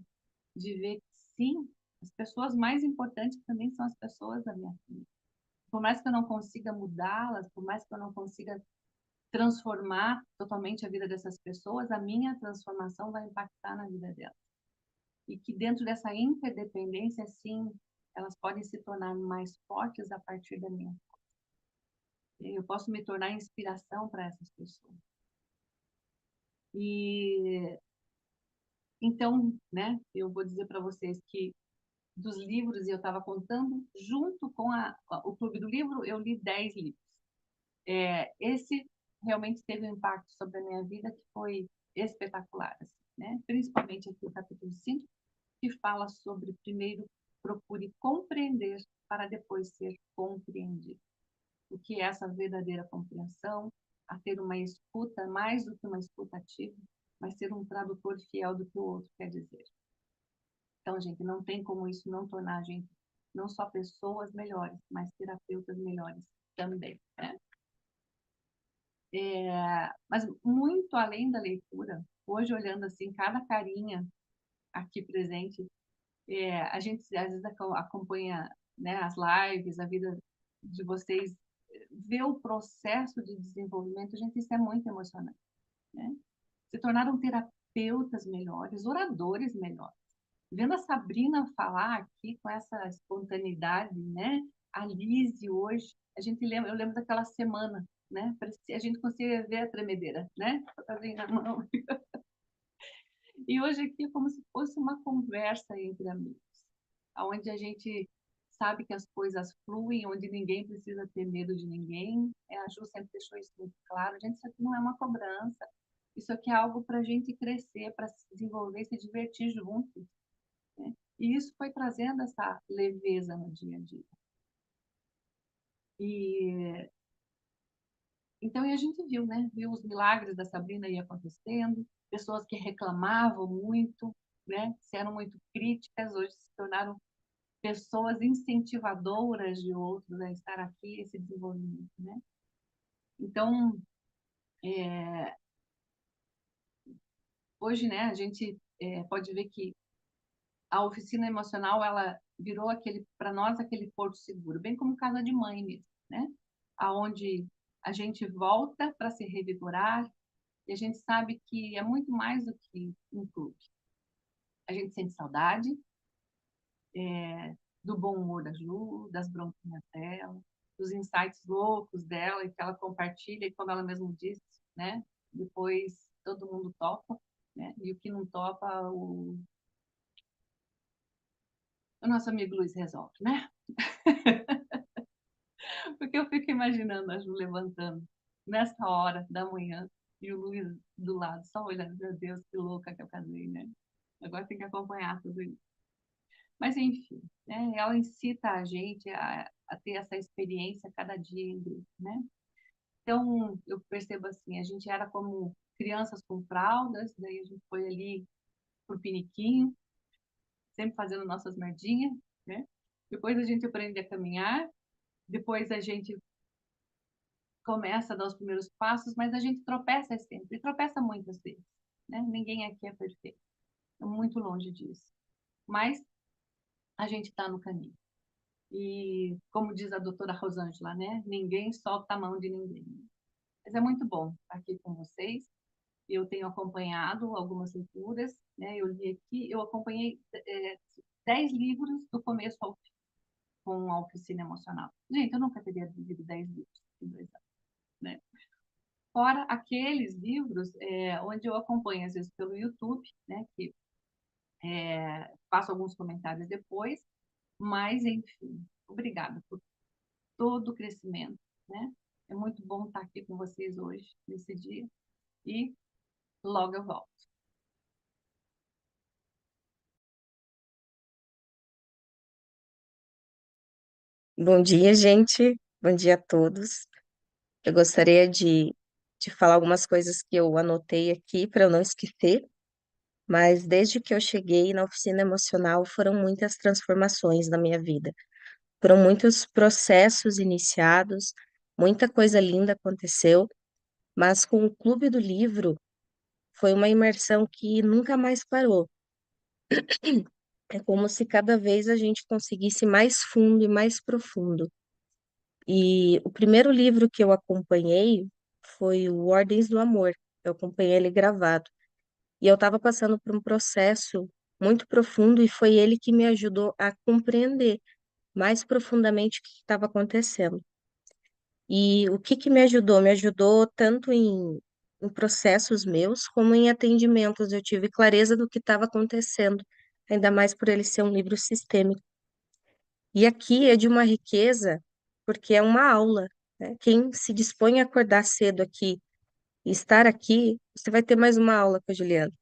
Speaker 4: de ver que, sim, as pessoas mais importantes também são as pessoas da minha família. Por mais que eu não consiga mudá-las, por mais que eu não consiga transformar totalmente a vida dessas pessoas, a minha transformação vai impactar na vida delas. E que dentro dessa interdependência, sim, elas podem se tornar mais fortes a partir da minha força. Eu posso me tornar inspiração para essas pessoas. E então, né, eu vou dizer para vocês que dos livros, e eu estava contando, junto com o Clube do Livro, eu li 10 livros. Esse realmente teve um impacto sobre a minha vida que foi espetacular, assim, né? Principalmente aqui o capítulo 5, que fala sobre, primeiro, procure compreender para depois ser compreendido. O que é essa verdadeira compreensão? A ter uma escuta, mais do que uma escuta ativa, mas ser um tradutor fiel do que o outro quer dizer. Então, gente, não tem como isso não tornar a gente não só pessoas melhores, mas terapeutas melhores também, né? Mas muito além da leitura, hoje olhando assim, cada carinha aqui presente, a gente às vezes acompanha, né, as lives, a vida de vocês, vê o processo de desenvolvimento, gente, isso é muito emocionante, né? Se tornaram terapeutas melhores, oradores melhores, vendo a Sabrina falar aqui com essa espontaneidade, né? A Lise hoje, eu lembro daquela semana, né? Parecia, a gente conseguia ver a tremedeira, né? Com o papelzinho na mão. E hoje aqui é como se fosse uma conversa entre amigos, onde a gente sabe que as coisas fluem, onde ninguém precisa ter medo de ninguém. A Ju sempre deixou isso muito claro. Gente, isso aqui não é uma cobrança. Isso aqui é algo para a gente crescer, para se desenvolver, se divertir juntos, né? E isso foi trazendo essa leveza no dia a dia. E então, e a gente viu, né? Viu os milagres da Sabrina aí acontecendo, pessoas que reclamavam muito, né? Que eram muito críticas, hoje se tornaram pessoas incentivadoras de outros a estar aqui, esse desenvolvimento, né? Então, hoje, né, a gente pode ver que a oficina emocional, ela virou para nós, aquele porto seguro, bem como casa de mãe mesmo, né? Aonde a gente volta para se revigorar e a gente sabe que é muito mais do que um clube. A gente sente saudade do bom humor da Ju, das bronquinhas dela, dos insights loucos dela e que ela compartilha e como ela mesma disse, né? Depois todo mundo topa, né? E o que não topa, o nosso amigo Luiz resolve, né? Porque eu fico imaginando a Ju levantando nessa hora da manhã e o Luiz do lado, só olhando, meu Deus, que louca que eu casei, né? Agora tem que acompanhar tudo isso. Mas, enfim, né? Ela incita a gente a ter essa experiência cada dia em grupo, né? Então, eu percebo assim, a gente era como crianças com fraldas, daí a gente foi ali pro piniquinho, sempre fazendo nossas merdinhas, né? Depois a gente aprende a caminhar, depois a gente começa a dar os primeiros passos, mas a gente tropeça sempre, e tropeça muitas vezes, né? Ninguém aqui é perfeito, é muito longe disso. Mas a gente está no caminho. E, como diz a doutora Rosângela, né? Ninguém solta a mão de ninguém. Mas é muito bom estar aqui com vocês. Eu tenho acompanhado algumas leituras, né? Eu li aqui, eu acompanhei 10 livros do começo ao fim, com a oficina emocional. Gente, eu nunca teria lido 10 livros em 2 anos, né? Fora aqueles livros onde eu acompanho, às vezes, pelo YouTube, né? Que faço alguns comentários depois, mas, enfim, obrigada por todo o crescimento, né? É muito bom estar aqui com vocês hoje, nesse dia, e logo eu volto.
Speaker 5: Bom dia, gente. Bom dia a todos. Eu gostaria de falar algumas coisas que eu anotei aqui para eu não esquecer, mas desde que eu cheguei na oficina emocional foram muitas transformações na minha vida. Foram muitos processos iniciados, muita coisa linda aconteceu, mas com o Clube do Livro foi uma imersão que nunca mais parou. É como se cada vez a gente conseguisse mais fundo e mais profundo. E o primeiro livro que eu acompanhei foi o Ordens do Amor. Eu acompanhei ele gravado. E eu estava passando por um processo muito profundo e foi ele que me ajudou a compreender mais profundamente o que estava acontecendo. E o que que me ajudou? Me ajudou tanto em processos meus como em atendimentos. Eu tive clareza do que estava acontecendo, ainda mais por ele ser um livro sistêmico. E aqui é de uma riqueza, porque é uma aula, né? Quem se dispõe a acordar cedo aqui e estar aqui, você vai ter mais uma aula com a Juliana.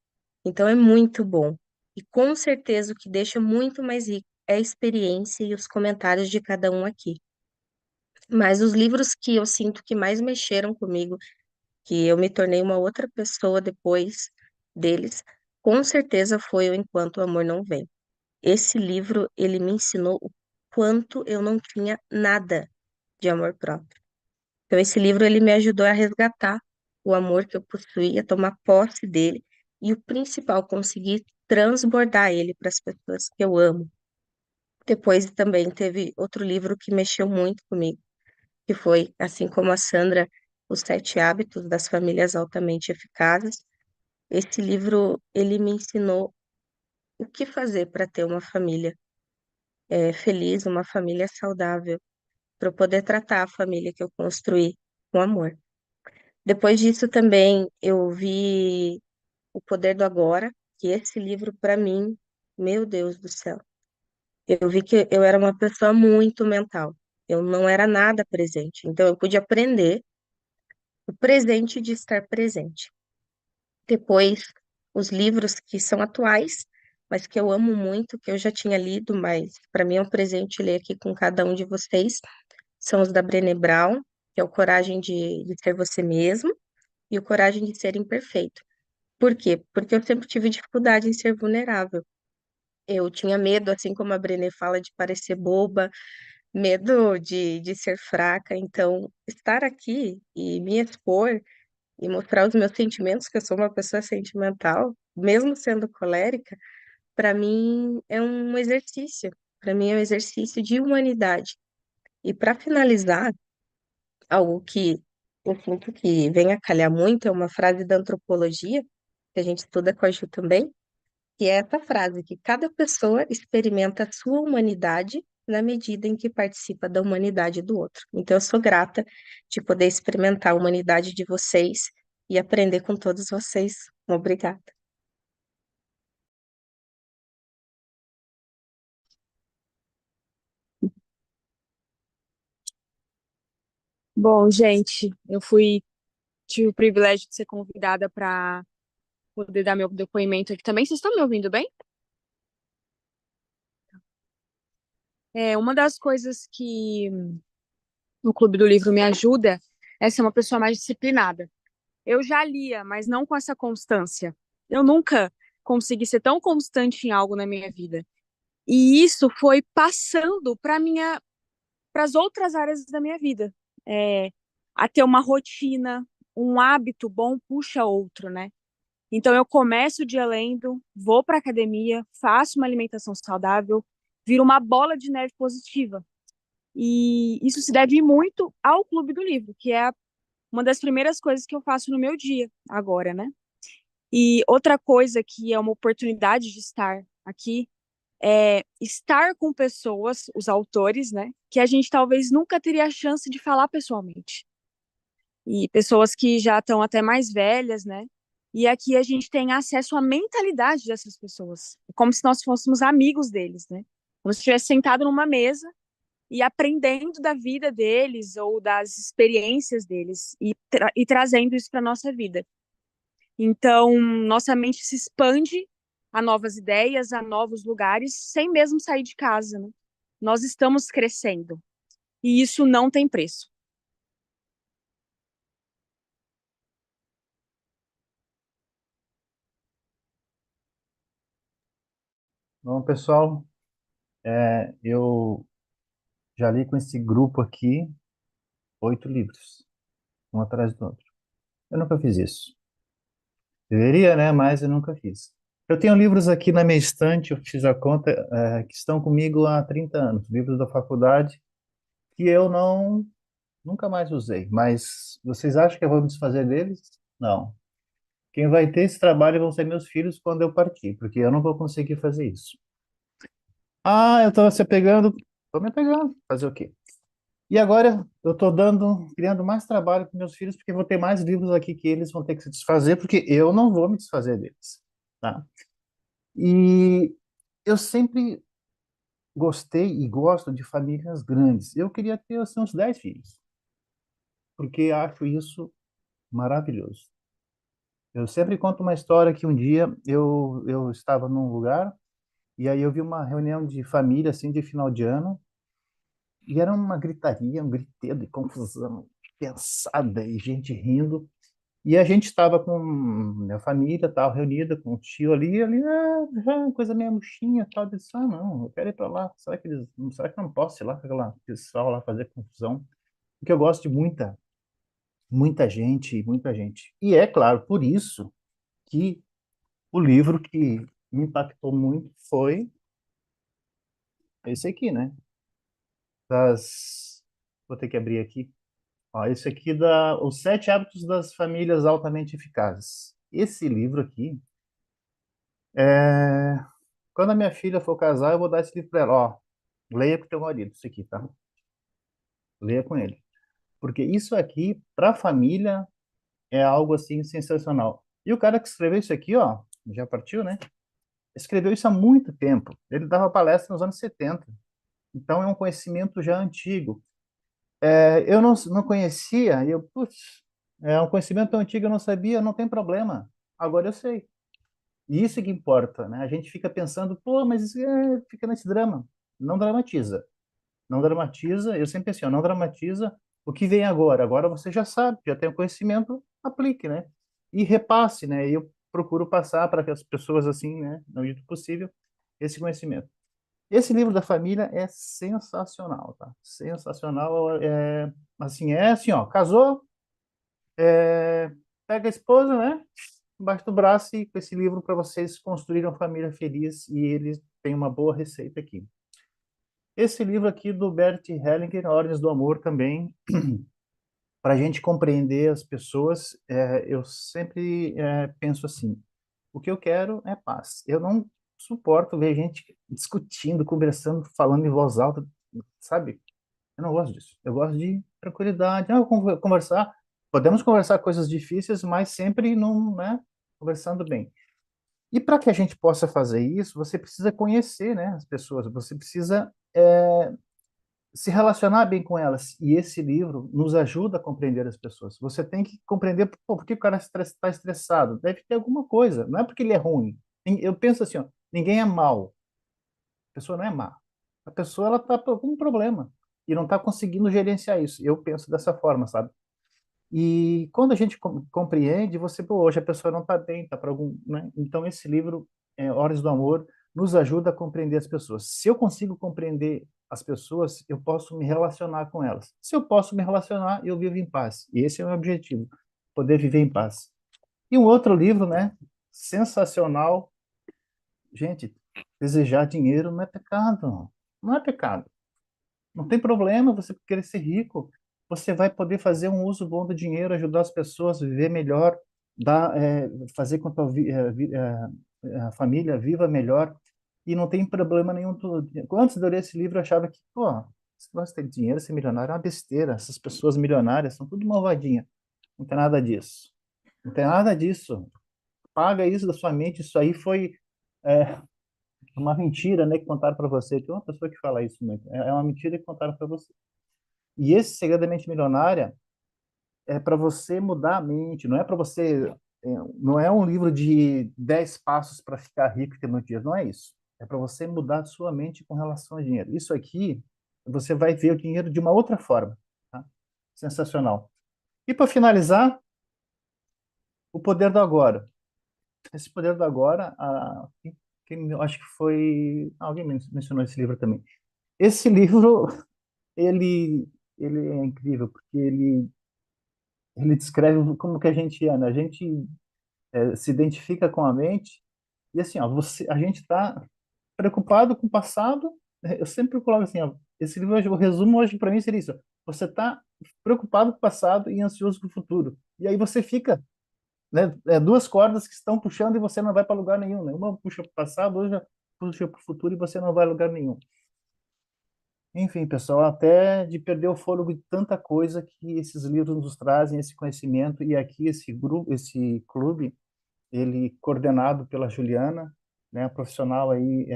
Speaker 5: Então é muito bom. E com certeza o que deixa muito mais rico é a experiência e os comentários de cada um aqui. Mas os livros que eu sinto que mais mexeram comigo, que eu me tornei uma outra pessoa depois deles, com certeza foi o Enquanto o Amor Não Vem. Esse livro, ele me ensinou o quanto eu não tinha nada de amor próprio. Então, esse livro, ele me ajudou a resgatar o amor que eu possuía, tomar posse dele e o principal, conseguir transbordar ele para as pessoas que eu amo. Depois também teve outro livro que mexeu muito comigo, que foi, assim como a Sandra, Os Sete Hábitos das Famílias Altamente Eficazes. Esse livro, ele me ensinou o que fazer para ter uma família feliz, uma família saudável, para eu poder tratar a família que eu construí com amor. Depois disso também eu vi O Poder do Agora, que esse livro para mim, meu Deus do céu, eu vi que eu era uma pessoa muito mental. Eu não era nada presente. Então eu pude aprender o presente de estar presente. Depois, os livros que são atuais, mas que eu amo muito, que eu já tinha lido, mas para mim é um presente ler aqui com cada um de vocês, são os da Brené Brown, que é o Coragem de Ser Você Mesmo e o Coragem de Ser Imperfeito. Por quê? Porque eu sempre tive dificuldade em ser vulnerável. Eu tinha medo, assim como a Brené fala, de parecer boba, medo de ser fraca. Então, estar aqui e me expor e mostrar os meus sentimentos, que eu sou uma pessoa sentimental, mesmo sendo colérica, para mim é um exercício. Para mim é um exercício de humanidade. E para finalizar, algo que eu sinto que vem a calhar muito é uma frase da antropologia, que a gente estuda com a Ju também, que é essa frase, que cada pessoa experimenta a sua humanidade na medida em que participa da humanidade do outro. Então, eu sou grata de poder experimentar a humanidade de vocês e aprender com todos vocês. Obrigada.
Speaker 6: Bom, gente, tive o privilégio de ser convidada para poder dar meu depoimento aqui também. Vocês estão me ouvindo bem? Uma das coisas que o Clube do Livro me ajuda é ser uma pessoa mais disciplinada. Eu já lia, mas não com essa constância. Eu nunca consegui ser tão constante em algo na minha vida. E isso foi passando para as outras áreas da minha vida. É, a ter uma rotina, um hábito bom puxa outro, né? Então eu começo o dia lendo, vou para academia, faço uma alimentação saudável, viro uma bola de neve positiva. E isso se deve muito ao Clube do Livro, que é uma das primeiras coisas que eu faço no meu dia agora, né? E outra coisa que é uma oportunidade de estar aqui é estar com pessoas, os autores, né, que a gente talvez nunca teria a chance de falar pessoalmente. E pessoas que já estão até mais velhas, né? E aqui a gente tem acesso à mentalidade dessas pessoas. É como se nós fôssemos amigos deles, né? Como se estivesse sentado numa mesa e aprendendo da vida deles ou das experiências deles e trazendo isso para nossa vida. Então, nossa mente se expande a novas ideias, a novos lugares, sem mesmo sair de casa, né? Nós estamos crescendo e isso não tem preço.
Speaker 7: Bom, pessoal, eu já li com esse grupo aqui 8 livros, um atrás do outro. Eu nunca fiz isso. Deveria, né? Mas eu nunca fiz. Eu tenho livros aqui na minha estante, eu fiz a conta, que estão comigo há 30 anos, livros da faculdade, que eu nunca mais usei. Mas vocês acham que eu vou me desfazer deles? Não. Quem vai ter esse trabalho vão ser meus filhos quando eu partir, porque eu não vou conseguir fazer isso. Ah, eu estou se apegando, estou me apegando, fazer o quê? E agora eu estou criando mais trabalho para meus filhos, porque vou ter mais livros aqui que eles vão ter que se desfazer, porque eu não vou me desfazer deles, tá? E eu sempre gostei e gosto de famílias grandes. Eu queria ter assim, uns 10 filhos, porque acho isso maravilhoso. Eu sempre conto uma história que um dia eu estava num lugar e aí eu vi uma reunião de família, assim, de final de ano, e era uma gritaria, um griteiro de confusão, pensada e gente rindo. E a gente estava com minha família, tal, reunida com o tio ali, coisa meio murchinha, tal, eu disse, não, eu quero ir para lá, será que eu não posso ir lá com aquela pessoal lá fazer confusão? Porque eu gosto de muita gente, muita gente. E é claro, por isso que o livro que me impactou muito foi esse aqui, né? Vou ter que abrir aqui. Ó, esse aqui Os Sete Hábitos das Famílias Altamente Eficazes. Esse livro aqui, Quando a minha filha for casar, eu vou dar esse livro para ela. Ó, leia com teu marido, isso aqui, tá? Leia com ele. Porque isso aqui, para a família, é algo assim sensacional. E o cara que escreveu isso aqui, ó, já partiu, né? Escreveu isso há muito tempo. Ele dava palestra nos anos 70. Então é um conhecimento já antigo. Eu não conhecia, e eu, putz, é um conhecimento antigo, eu não sabia, não tem problema. Agora eu sei. E isso que importa, né? A gente fica pensando, pô, mas fica nesse drama. Não dramatiza. Não dramatiza, eu sempre penso, assim, ó, não dramatiza o que vem agora. Agora você já sabe, já tem o conhecimento, aplique, né? E repasse, né? E eu procuro passar para que as pessoas, assim, né, no jeito possível, esse conhecimento. Esse livro da família é sensacional, tá? Sensacional, assim, ó, casou, pega a esposa, né? Embaixo do braço e com esse livro para vocês construírem uma família feliz e ele tem uma boa receita aqui. Esse livro aqui do Bert Hellinger, Ordens do Amor, também, para a gente compreender as pessoas, eu sempre penso assim, o que eu quero é paz. Eu não suporto ver gente discutindo, conversando, falando em voz alta, sabe? Eu não gosto disso. Eu gosto de tranquilidade. Conversar, podemos conversar coisas difíceis, mas sempre num, né, conversando bem. E para que a gente possa fazer isso, você precisa conhecer, né, as pessoas, você precisa se relacionar bem com elas. E esse livro nos ajuda a compreender as pessoas. Você tem que compreender, pô, por que o cara está estressado? Deve ter alguma coisa. Não é porque ele é ruim. Eu penso assim, ó, ninguém é mau. A pessoa não é má. A pessoa ela está com algum problema e não está conseguindo gerenciar isso. Eu penso dessa forma, sabe? E quando a gente compreende, você, pô, hoje a pessoa não está bem, está para algum, né? Então esse livro, Horas do Amor, nos ajuda a compreender as pessoas. Se eu consigo compreender as pessoas, eu posso me relacionar com elas. Se eu posso me relacionar, eu vivo em paz. E esse é o meu objetivo, poder viver em paz. E um outro livro, né, sensacional, gente, desejar dinheiro não é pecado. Não é pecado. Não tem problema você querer ser rico. Você vai poder fazer um uso bom do dinheiro, ajudar as pessoas a viver melhor, fazer com que a família viva melhor. E não tem problema nenhum. Antes de eu ler esse livro, eu achava que, pô, esse negócio de ter dinheiro, ser milionário é uma besteira. Essas pessoas milionárias são tudo malvadinha. Não tem nada disso. Não tem nada disso. Paga isso da sua mente. Isso aí foi é, uma mentira, né, que contaram para você. Tem uma pessoa que fala isso muito. É uma mentira que contaram para você. E esse Segredo da Mente Milionária é para você mudar a mente, não é para você. Não é um livro de 10 passos para ficar rico e ter muito dinheiro, não é isso. É para você mudar a sua mente com relação ao dinheiro. Isso aqui, você vai ver o dinheiro de uma outra forma. Tá? Sensacional. E para finalizar, o poder do agora. Esse poder do agora, eu acho que foi. Alguém mencionou esse livro também. Esse livro, ele, ele é incrível, porque ele descreve como que a gente é, né? A gente se identifica com a mente e assim, ó, a gente está preocupado com o passado. Eu sempre coloco assim, ó, esse livro, o resumo hoje para mim seria isso: ó, você está preocupado com o passado e ansioso com o futuro. E aí você fica, né, duas cordas que estão puxando e você não vai para lugar nenhum, né? Uma puxa para o passado, outra puxa para o futuro e você não vai a lugar nenhum. Enfim, pessoal, até de perder o fôlego de tanta coisa que esses livros nos trazem, esse conhecimento, e aqui esse grupo, esse clube, ele coordenado pela Juliana, né, profissional aí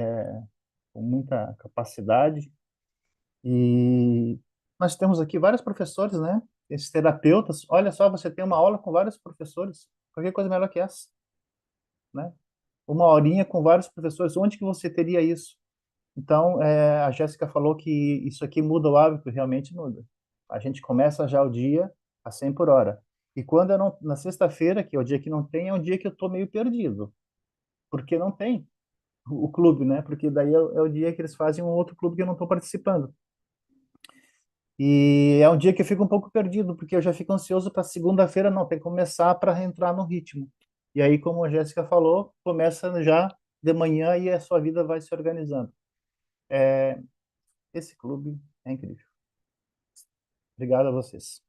Speaker 7: com muita capacidade, e nós temos aqui vários professores, né, esses terapeutas. Olha só, você tem uma aula com vários professores, qualquer coisa melhor que essa, né? Uma horinha com vários professores, onde que você teria isso? Então, a Jéssica falou que isso aqui muda o hábito, realmente muda. A gente começa já o dia a 100 por hora. E quando eu não, na sexta-feira, que é o dia que não tem, é um dia que eu estou meio perdido, porque não tem o clube, né? Porque daí é o dia que eles fazem um outro clube que eu não estou participando. E é um dia que eu fico um pouco perdido, porque eu já fico ansioso para segunda-feira, não, tem que começar para entrar no ritmo. E aí, como a Jéssica falou, começa já de manhã e a sua vida vai se organizando. Esse clube é incrível. Obrigado a vocês.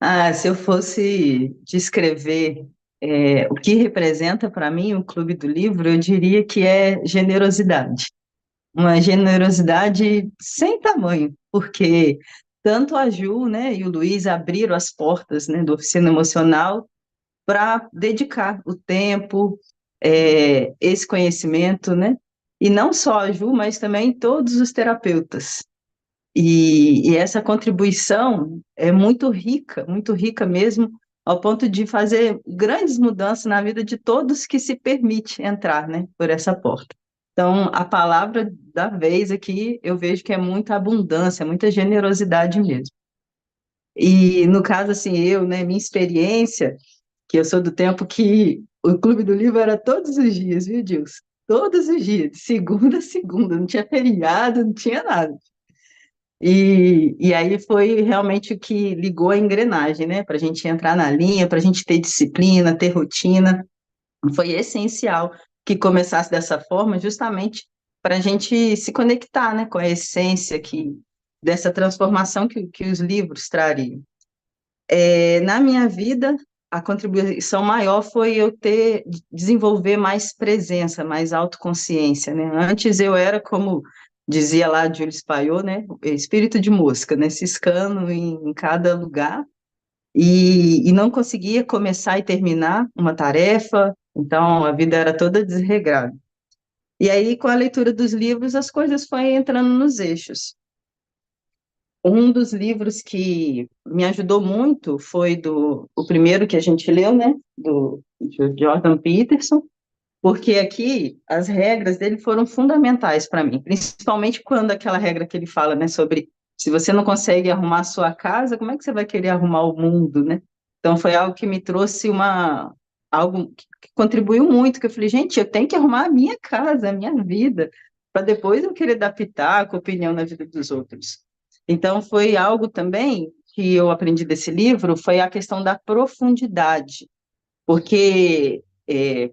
Speaker 8: Ah, se eu fosse descrever o que representa para mim o Clube do Livro, eu diria que é generosidade. Uma generosidade sem tamanho, porque tanto a Ju, né, e o Luiz abriram as portas, né, do Oficina Emocional para dedicar o tempo, esse conhecimento, né? E não só a Ju, mas também todos os terapeutas. E essa contribuição é muito rica mesmo, ao ponto de fazer grandes mudanças na vida de todos que se permite entrar, né, por essa porta. Então, a palavra da vez aqui, eu vejo que é muita abundância, muita generosidade mesmo. E no caso, assim, eu, né, minha experiência, que eu sou do tempo que o Clube do Livro era todos os dias, viu, Dilson? Todos os dias, de segunda a segunda, não tinha feriado, não tinha nada. E aí foi realmente o que ligou a engrenagem, né? Para a gente entrar na linha, para a gente ter disciplina, ter rotina. Foi essencial que começasse dessa forma, justamente para a gente se conectar, né, com a essência dessa transformação que os livros trariam. Na minha vida, a contribuição maior foi eu desenvolver mais presença, mais autoconsciência, né? Antes eu era, como dizia lá Júlio Spaiô, né? Espírito de mosca, né? Ciscando em cada lugar e não conseguia começar e terminar uma tarefa, então a vida era toda desregrada. E aí, com a leitura dos livros, as coisas foram entrando nos eixos. Um dos livros que me ajudou muito foi o primeiro que a gente leu, né, do Jordan Peterson, porque aqui as regras dele foram fundamentais para mim, principalmente quando aquela regra que ele fala, né, sobre se você não consegue arrumar a sua casa, como é que você vai querer arrumar o mundo, né? Então foi algo que me trouxe algo que contribuiu muito, que eu falei, gente, eu tenho que arrumar a minha casa, a minha vida, para depois eu querer dar pitaco, opinião na vida dos outros. Então foi algo também que eu aprendi desse livro, foi a questão da profundidade, porque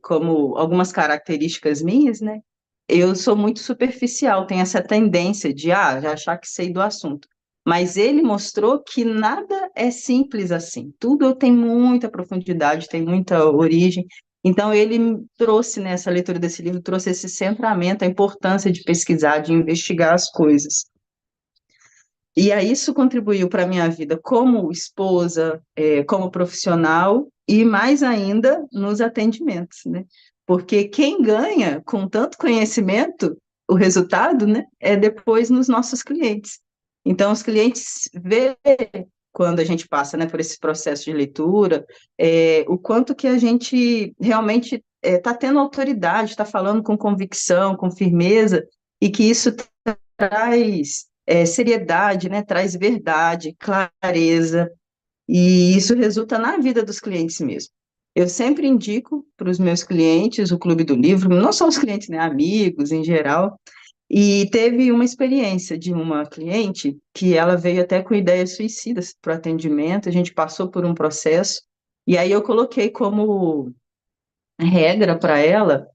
Speaker 8: como algumas características minhas, né? Eu sou muito superficial, tenho essa tendência de já achar que sei do assunto. Mas ele mostrou que nada é simples assim. Tudo tem muita profundidade, tem muita origem. Então, ele trouxe, nessa leitura desse livro, trouxe esse centramento, a importância de pesquisar, de investigar as coisas. E aí isso contribuiu para a minha vida como esposa, como profissional e mais ainda nos atendimentos, né? Porque quem ganha com tanto conhecimento, o resultado, né, é depois nos nossos clientes. Então, os clientes vê quando a gente passa, né, por esse processo de leitura, o quanto que a gente realmente está tendo autoridade, está falando com convicção, com firmeza, e que isso traz seriedade, né? Traz verdade, clareza, e isso resulta na vida dos clientes mesmo. Eu sempre indico para os meus clientes o Clube do Livro, não só os clientes, né? Amigos em geral, e teve uma experiência de uma cliente que ela veio até com ideias suicidas para o atendimento, a gente passou por um processo, e aí eu coloquei como regra para ela,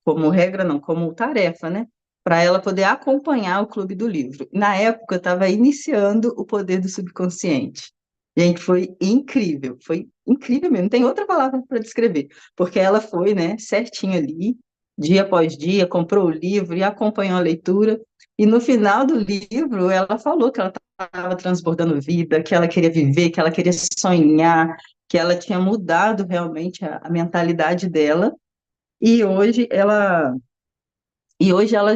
Speaker 8: como regra não, como tarefa, né? Para ela poder acompanhar o Clube do Livro. Na época, eu estava iniciando o Poder do Subconsciente. Gente, foi incrível mesmo, não tem outra palavra para descrever, porque ela foi, né, certinho ali, dia após dia, comprou o livro e acompanhou a leitura, e no final do livro, ela falou que ela estava transbordando vida, que ela queria viver, que ela queria sonhar, que ela tinha mudado realmente a mentalidade dela, e hoje ela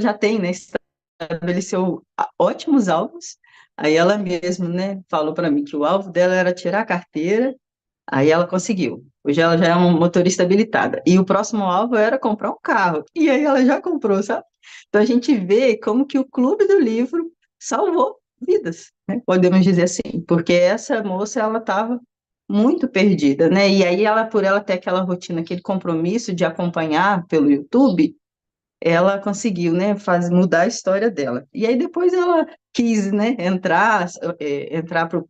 Speaker 8: já tem, né, estabeleceu ótimos alvos. Aí ela mesma, né, falou para mim que o alvo dela era tirar a carteira, aí ela conseguiu. Hoje ela já é uma motorista habilitada. E o próximo alvo era comprar um carro. E aí ela já comprou, sabe? Então a gente vê como que o Clube do Livro salvou vidas, né? Podemos dizer assim, porque essa moça ela estava muito perdida, né? E aí ela, por ela ter aquela rotina, aquele compromisso de acompanhar pelo YouTube, ela conseguiu, né, mudar a história dela. E aí depois ela quis, né, entrar pro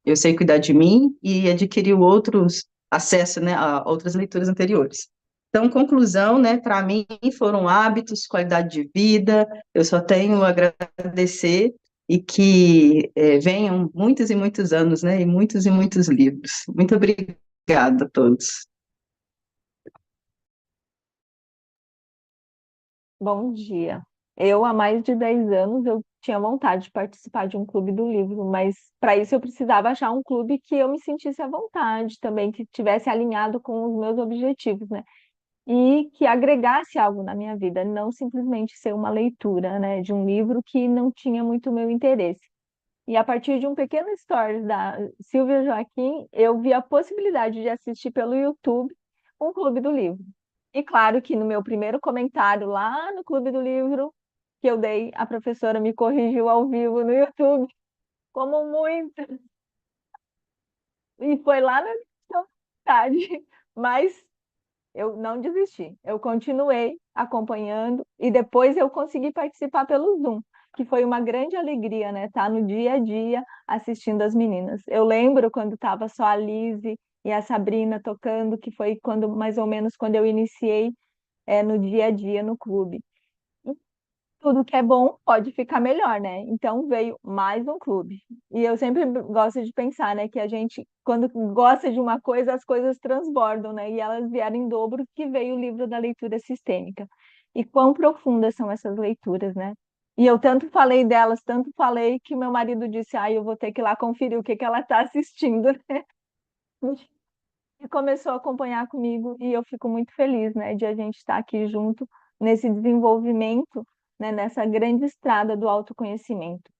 Speaker 8: Eu Sei Cuidar de Mim e adquiriu outros acesso, né, a outras leituras anteriores. Então, conclusão, né, para mim foram hábitos, qualidade de vida, eu só tenho a agradecer e que venham muitos e muitos anos, né? E muitos livros. Muito obrigada a todos.
Speaker 9: Bom dia. Eu, há mais de 10 anos, eu tinha vontade de participar de um clube do livro, mas para isso eu precisava achar um clube que eu me sentisse à vontade também, que tivesse alinhado com os meus objetivos, né? E que agregasse algo na minha vida, não simplesmente ser uma leitura, né, de um livro que não tinha muito meu interesse. E a partir de um pequeno stories da Silvia Joaquim, eu vi a possibilidade de assistir pelo YouTube um clube do livro. E claro que no meu primeiro comentário lá no Clube do Livro que eu dei, a professora me corrigiu ao vivo no YouTube, como muito, e foi lá na minha tarde, mas eu não desisti, eu continuei acompanhando e depois eu consegui participar pelo Zoom, que foi uma grande alegria, né? Estar no dia a dia assistindo as meninas. Eu lembro quando estava só a Lise e a Sabrina tocando, que foi quando mais ou menos quando eu iniciei no dia a dia no clube. Tudo que é bom pode ficar melhor, né? Então veio mais um clube. E eu sempre gosto de pensar, né, que a gente, quando gosta de uma coisa, as coisas transbordam, né? E elas vieram em dobro que veio o livro da leitura sistêmica. E quão profundas são essas leituras, né? E eu tanto falei delas, tanto falei que meu marido disse, eu vou ter que ir lá conferir o que que ela está assistindo, né? E começou a acompanhar comigo e eu fico muito feliz, né, de a gente estar aqui junto nesse desenvolvimento, né, nessa grande estrada do autoconhecimento.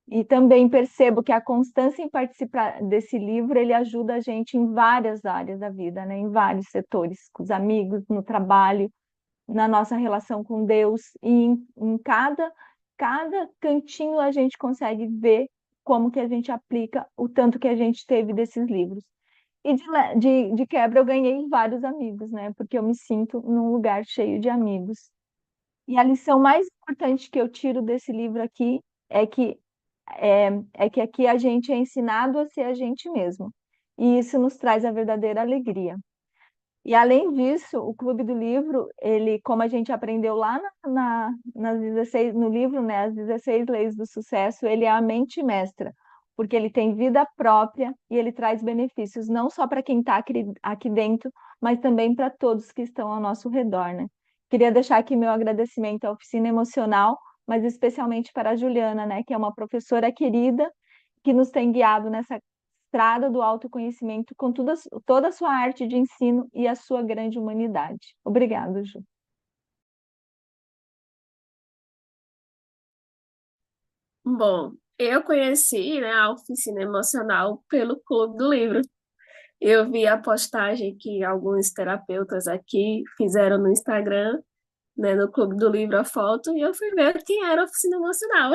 Speaker 9: E também percebo que a constância em participar desse livro, ele ajuda a gente em várias áreas da vida, né, em vários setores, com os amigos, no trabalho, na nossa relação com Deus, e em cada cantinho a gente consegue ver como que a gente aplica o tanto que a gente teve desses livros. E de quebra eu ganhei vários amigos, né? Porque eu me sinto num lugar cheio de amigos. E a lição mais importante que eu tiro desse livro aqui é que é que aqui a gente é ensinado a ser a gente mesmo. E isso nos traz a verdadeira alegria. E além disso, o Clube do Livro, ele, como a gente aprendeu lá nas 16, no livro, né, as 16 leis do sucesso, ele é a mente mestra, porque ele tem vida própria e ele traz benefícios não só para quem está aqui dentro, mas também para todos que estão ao nosso redor, né? Queria deixar aqui meu agradecimento à Oficina Emocional, mas especialmente para a Juliana, né, que é uma professora querida que nos tem guiado nessa estrada do autoconhecimento com toda a sua arte de ensino e a sua grande humanidade. Obrigada, Ju.
Speaker 10: Bom, eu conheci, né, a oficina emocional pelo Clube do Livro. Eu vi a postagem que alguns terapeutas aqui fizeram no Instagram, né, no Clube do Livro, a foto, e eu fui ver quem era a oficina emocional.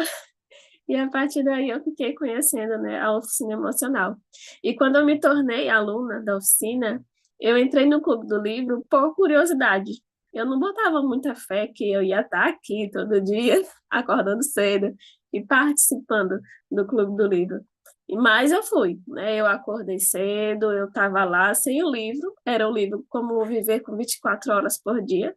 Speaker 10: E a partir daí eu fiquei conhecendo, né, a oficina emocional. E quando eu me tornei aluna da oficina, eu entrei no Clube do Livro por curiosidade. Eu não botava muita fé que eu ia estar aqui todo dia, acordando cedo e participando do Clube do Livro. Mas eu fui, né? Eu acordei cedo, eu estava lá sem o livro, era o livro Como Viver com 24 Horas por Dia.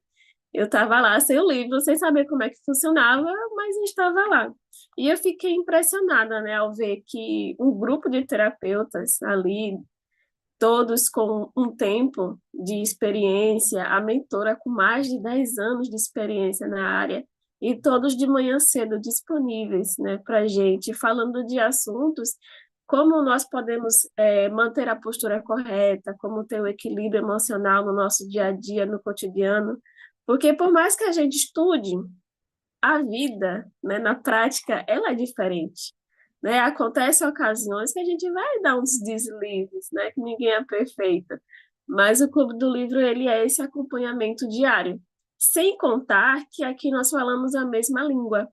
Speaker 10: Eu estava lá sem o livro, sem saber como é que funcionava, mas eu estava lá. E eu fiquei impressionada, né, ao ver que um grupo de terapeutas ali, todos com um tempo de experiência, a mentora com mais de 10 anos de experiência na área, e todos de manhã cedo disponíveis, né, para a gente, falando de assuntos como nós podemos manter a postura correta, como ter o equilíbrio emocional no nosso dia a dia, no cotidiano, porque por mais que a gente estude, a vida, né, na prática, ela é diferente, né? Acontecem ocasiões que a gente vai dar uns deslizes, né? Que ninguém é perfeito. Mas o Clube do Livro, ele é esse acompanhamento diário. Sem contar que aqui nós falamos a mesma língua.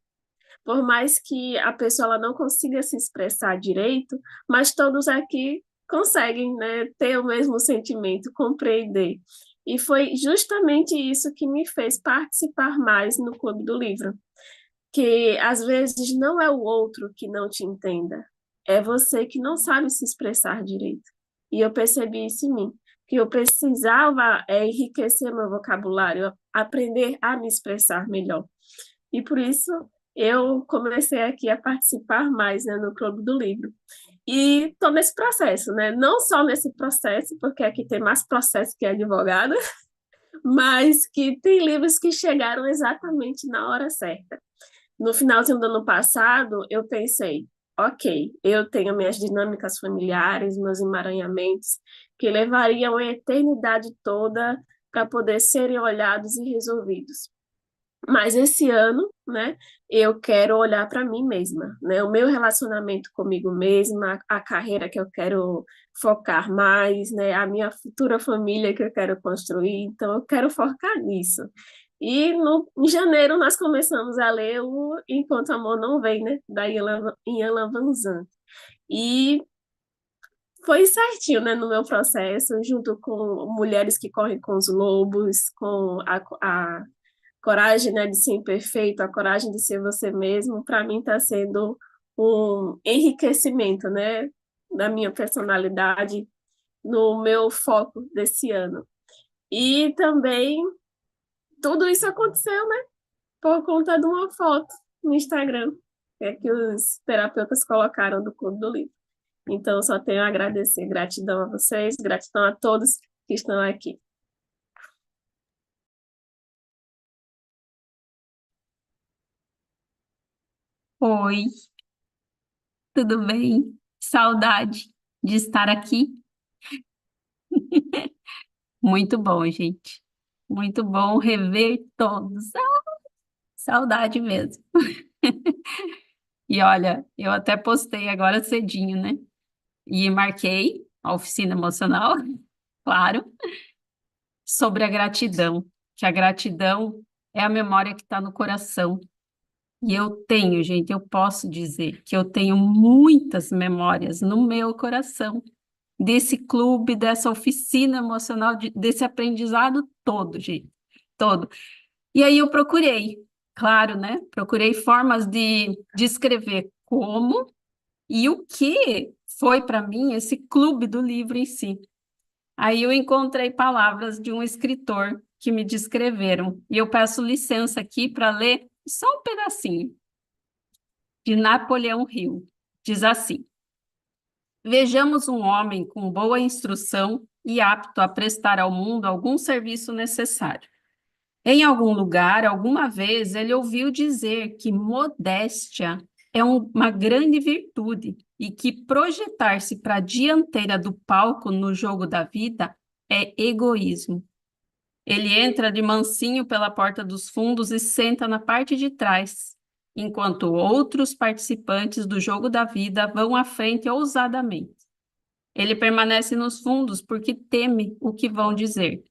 Speaker 10: Por mais que a pessoa ela não consiga se expressar direito, mas todos aqui conseguem, né, ter o mesmo sentimento, compreender. E foi justamente isso que me fez participar mais no Clube do Livro, que às vezes não é o outro que não te entenda, é você que não sabe se expressar direito. E eu percebi isso em mim, que eu precisava enriquecer meu vocabulário, aprender a me expressar melhor. E por isso eu comecei aqui a participar mais, né, no Clube do Livro. E estou nesse processo, né? Não só nesse processo, porque aqui tem mais processo que advogada, mas que tem livros que chegaram exatamente na hora certa. No finalzinho do ano passado, eu pensei, ok, eu tenho minhas dinâmicas familiares, meus emaranhamentos, que levariam a eternidade toda para poder serem olhados e resolvidos. Mas esse ano, né, eu quero olhar para mim mesma, né, o meu relacionamento comigo mesma, a carreira que eu quero focar mais, né, a minha futura família que eu quero construir, então eu quero focar nisso. E em janeiro nós começamos a ler o Enquanto o Amor Não Vem, né, da Ian Van Zandt. E foi certinho, né, no meu processo, junto com Mulheres que Correm com os Lobos, com a coragem, né, de ser imperfeito, a coragem de ser você mesmo, para mim está sendo um enriquecimento, né, da minha personalidade, no meu foco desse ano. E também tudo isso aconteceu, né, por conta de uma foto no Instagram, que os terapeutas colocaram do Clube do Livro. Então, só tenho a agradecer, gratidão a vocês, gratidão a todos que estão aqui.
Speaker 11: Oi, tudo bem? Saudade de estar aqui. Muito bom, gente. Muito bom rever todos. Saudade mesmo. E olha, eu até postei agora cedinho, né? E marquei a oficina emocional, claro, sobre a gratidão, que a gratidão é a memória que está no coração. E eu tenho, gente, eu posso dizer que eu tenho muitas memórias no meu coração desse clube, dessa oficina emocional, desse aprendizado todo, gente, todo. E aí eu procurei, claro, né? Procurei formas de descrever como e o que foi para mim esse clube do livro em si. Aí eu encontrei palavras de um escritor que me descreveram, e eu peço licença aqui para ler só um pedacinho, de Napoleão Hill. Diz assim: vejamos um homem com boa instrução e apto a prestar ao mundo algum serviço necessário. Em algum lugar, alguma vez, ele ouviu dizer que modéstia é uma grande virtude e que projetar-se para a dianteira do palco no jogo da vida é egoísmo. Ele entra de mansinho pela porta dos fundos e senta na parte de trás, enquanto outros participantes do jogo da vida vão à frente ousadamente. Ele permanece nos fundos porque teme o que vão dizer.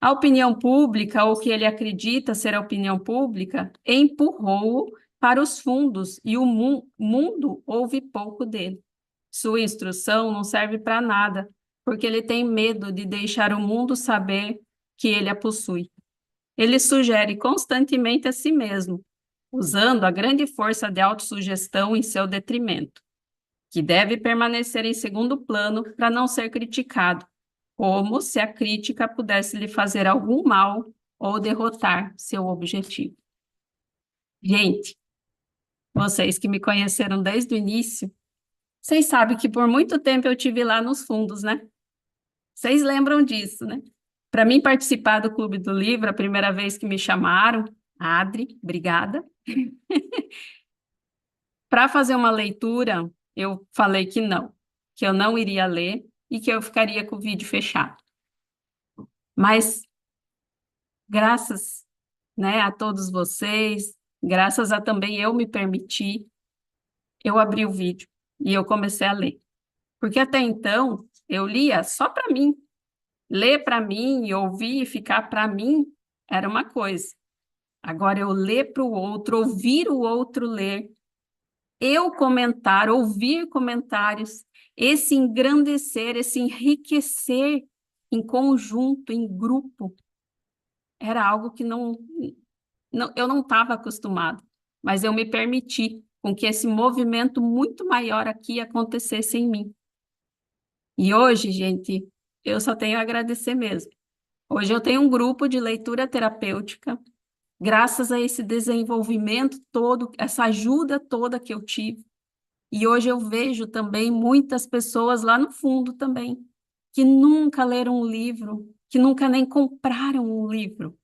Speaker 11: A opinião pública, ou o que ele acredita ser a opinião pública, empurrou-o para os fundos e o mundo ouve pouco dele. Sua instrução não serve para nada, porque ele tem medo de deixar o mundo saber que ele a possui. Ele sugere constantemente a si mesmo, usando a grande força de autossugestão em seu detrimento, que deve permanecer em segundo plano para não ser criticado, como se a crítica pudesse lhe fazer algum mal ou derrotar seu objetivo. Gente, vocês que me conheceram desde o início, vocês sabem que por muito tempo eu tive lá nos fundos, né? Vocês lembram disso, né? Para mim participar do Clube do Livro, a primeira vez que me chamaram, Adri, obrigada. Para fazer uma leitura, eu falei que eu não iria ler e que eu ficaria com o vídeo fechado. Mas, graças, né, a todos vocês, graças a também eu me permitir, eu abri o vídeo e eu comecei a ler. Porque até então, eu lia só para mim. Ler para mim, ouvir e ficar para mim era uma coisa. Agora, eu ler para o outro, ouvir o outro ler, eu comentar, ouvir comentários, esse engrandecer, esse enriquecer em conjunto, em grupo, era algo que eu não estava acostumada, mas eu me permiti com que esse movimento muito maior aqui acontecesse em mim. E hoje, gente, eu só tenho a agradecer mesmo. Hoje eu tenho um grupo de leitura terapêutica graças a esse desenvolvimento todo, essa ajuda toda que eu tive. E hoje eu vejo também muitas pessoas lá no fundo também, que nunca leram um livro, que nunca nem compraram um livro,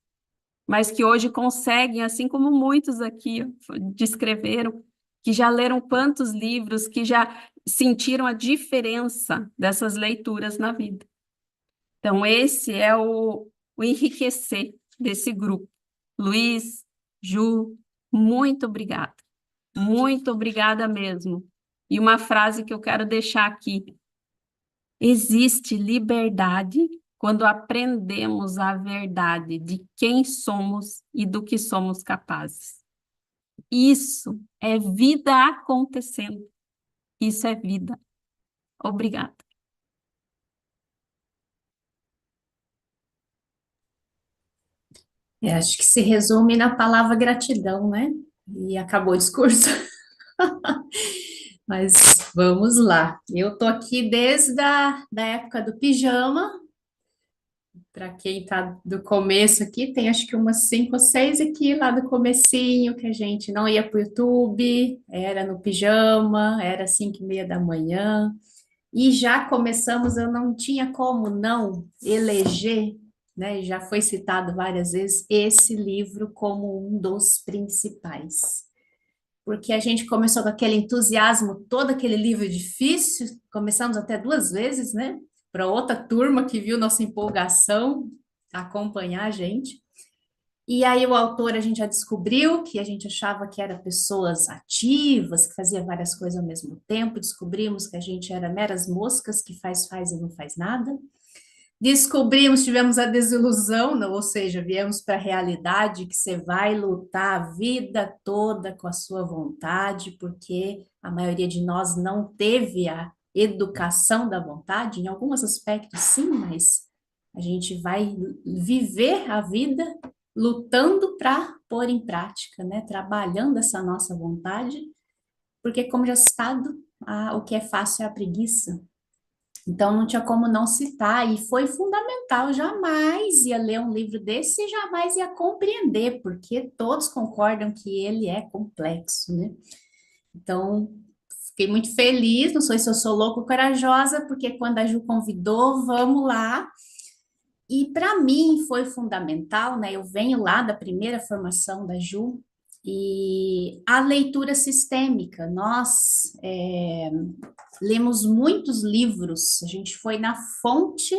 Speaker 11: mas que hoje conseguem, assim como muitos aqui descreveram, que já leram quantos livros, que já sentiram a diferença dessas leituras na vida. Então, esse é o enriquecer desse grupo. Luiz, Ju, muito obrigada. Muito obrigada mesmo. E uma frase que eu quero deixar aqui. Existe liberdade quando aprendemos a verdade de quem somos e do que somos capazes. Isso é vida acontecendo. Isso é vida. Obrigada.
Speaker 12: Acho que se resume na palavra gratidão, né? E acabou o discurso. Mas vamos lá. Eu tô aqui desde da época do pijama. Para quem tá do começo aqui, tem acho que umas 5 ou 6 aqui lá do comecinho, que a gente não ia para o YouTube, era no pijama, era 5:30 da manhã. E já começamos, eu não tinha como não eleger, né? Já foi citado várias vezes, esse livro como um dos principais. Porque a gente começou com aquele entusiasmo, todo aquele livro difícil, começamos até 2 vezes, né? Para outra turma que viu nossa empolgação acompanhar a gente. E aí o autor a gente já descobriu que a gente achava que era pessoas ativas, que fazia várias coisas ao mesmo tempo, descobrimos que a gente era meras moscas que faz e não faz nada. Descobrimos, tivemos a desilusão, ou seja, viemos para a realidade que você vai lutar a vida toda com a sua vontade, porque a maioria de nós não teve a educação da vontade, em alguns aspectos sim, mas a gente vai viver a vida lutando para pôr em prática, né? Trabalhando essa nossa vontade, porque como já citado, o que é fácil é a preguiça. Então, não tinha como não citar, e foi fundamental. Jamais ia ler um livro desse e jamais ia compreender, porque todos concordam que ele é complexo, né? Então, fiquei muito feliz, não sei se eu sou louca ou corajosa, porque quando a Ju convidou, vamos lá. E para mim foi fundamental, né? Eu venho lá da primeira formação da Ju, e a leitura sistêmica. Nós lemos muitos livros, a gente foi na fonte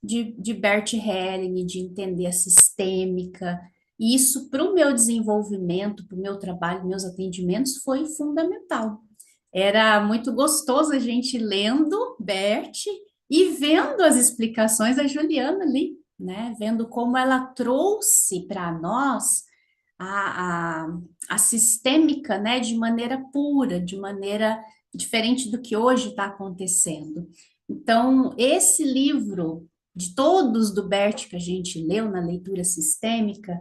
Speaker 12: de Bert Helling, de entender a sistêmica, e isso para o meu desenvolvimento, para o meu trabalho, meus atendimentos, foi fundamental. Era muito gostoso a gente lendo Bert e vendo as explicações da Juliana ali, né? Vendo como ela trouxe para nós a sistêmica, né, de maneira pura, de maneira diferente do que hoje está acontecendo. Então, esse livro, de todos do Bert que a gente leu na leitura sistêmica,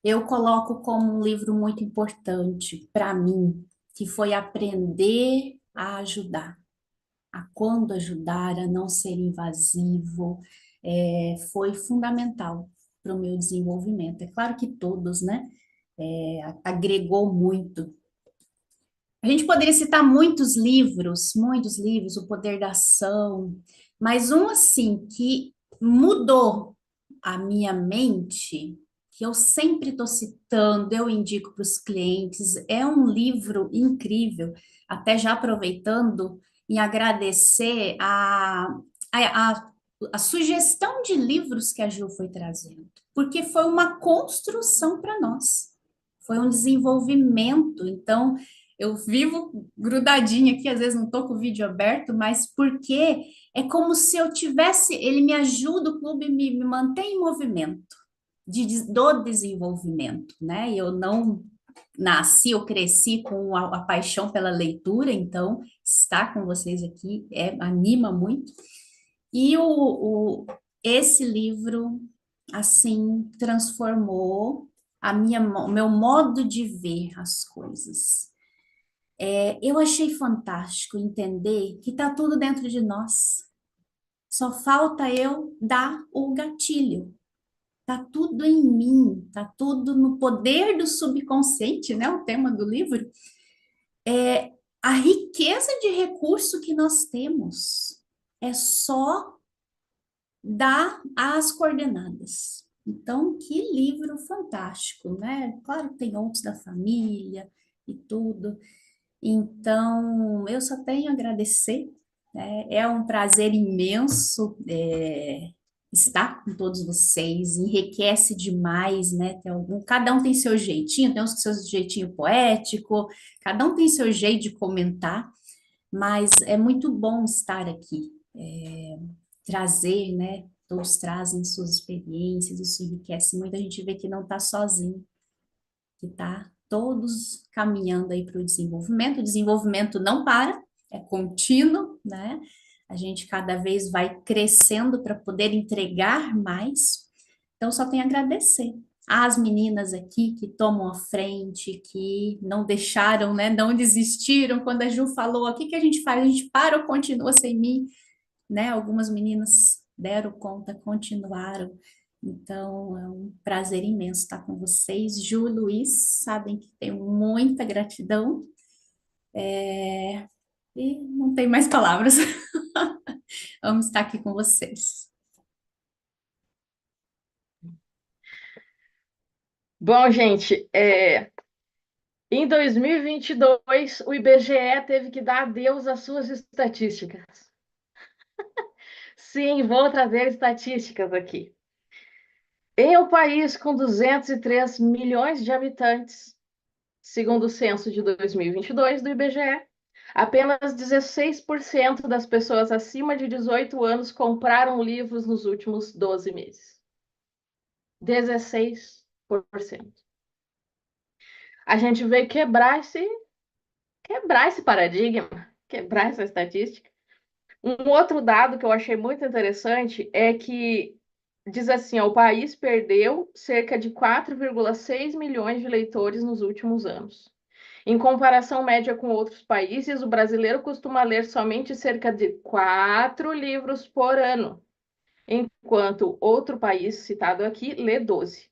Speaker 12: eu coloco como um livro muito importante para mim, que foi aprender a ajudar, a quando ajudar, a não ser invasivo, foi fundamental para o meu desenvolvimento. É claro que todos, né? Agregou muito. A gente poderia citar muitos livros, O Poder da Ação, mas um assim que mudou a minha mente, que eu sempre estou citando, eu indico para os clientes, é um livro incrível, até já aproveitando e agradecer a sugestão de livros que a Ju foi trazendo, porque foi uma construção para nós, foi um desenvolvimento. Então, eu vivo grudadinha aqui, às vezes não estou com o vídeo aberto, mas porque é como se eu tivesse, ele me ajuda, o clube me mantém em movimento do desenvolvimento, né? Eu não nasci, eu cresci com a paixão pela leitura, então estar com vocês aqui anima muito. E esse livro, assim, transformou o meu modo de ver as coisas. Eu achei fantástico entender que está tudo dentro de nós. Só falta eu dar o gatilho. tá tudo em mim, tá tudo no poder do subconsciente, né? O tema do livro é a riqueza de recurso que nós temos. É só dar as coordenadas. Então, que livro fantástico, né? Claro que tem outros da família e tudo. Então, eu só tenho a agradecer, né? É um prazer imenso estar com todos vocês, enriquece demais, né? Cada um tem seu jeitinho, tem uns com seu jeitinho poético, cada um tem seu jeito de comentar, mas é muito bom estar aqui, trazer, né? Todos trazem suas experiências, isso enriquece muito, a gente vê que não está sozinho, que está todos caminhando aí para o desenvolvimento não para, é contínuo, né? A gente cada vez vai crescendo para poder entregar mais, então só tenho a agradecer às meninas aqui que tomam a frente, que não deixaram, né? Não desistiram, quando a Ju falou, o que que a gente faz? A gente para ou continua sem mim? Né? Algumas meninas deram conta, continuaram. Então, é um prazer imenso estar com vocês. Ju, Luiz, sabem que tenho muita gratidão. E não tem mais palavras. Vamos estar aqui com vocês.
Speaker 13: Bom, gente, em 2022, o IBGE teve que dar adeus às suas estatísticas. Sim, vou trazer estatísticas aqui. Em um país com 203 milhões de habitantes, segundo o censo de 2022 do IBGE, apenas 16% das pessoas acima de 18 anos compraram livros nos últimos 12 meses. 16%. A gente veio quebrar esse paradigma, quebrar essa estatística. Um outro dado que eu achei muito interessante é que diz assim, ó, o país perdeu cerca de 4,6 milhões de leitores nos últimos anos. Em comparação média com outros países, o brasileiro costuma ler somente cerca de 4 livros por ano, enquanto outro país citado aqui lê 12,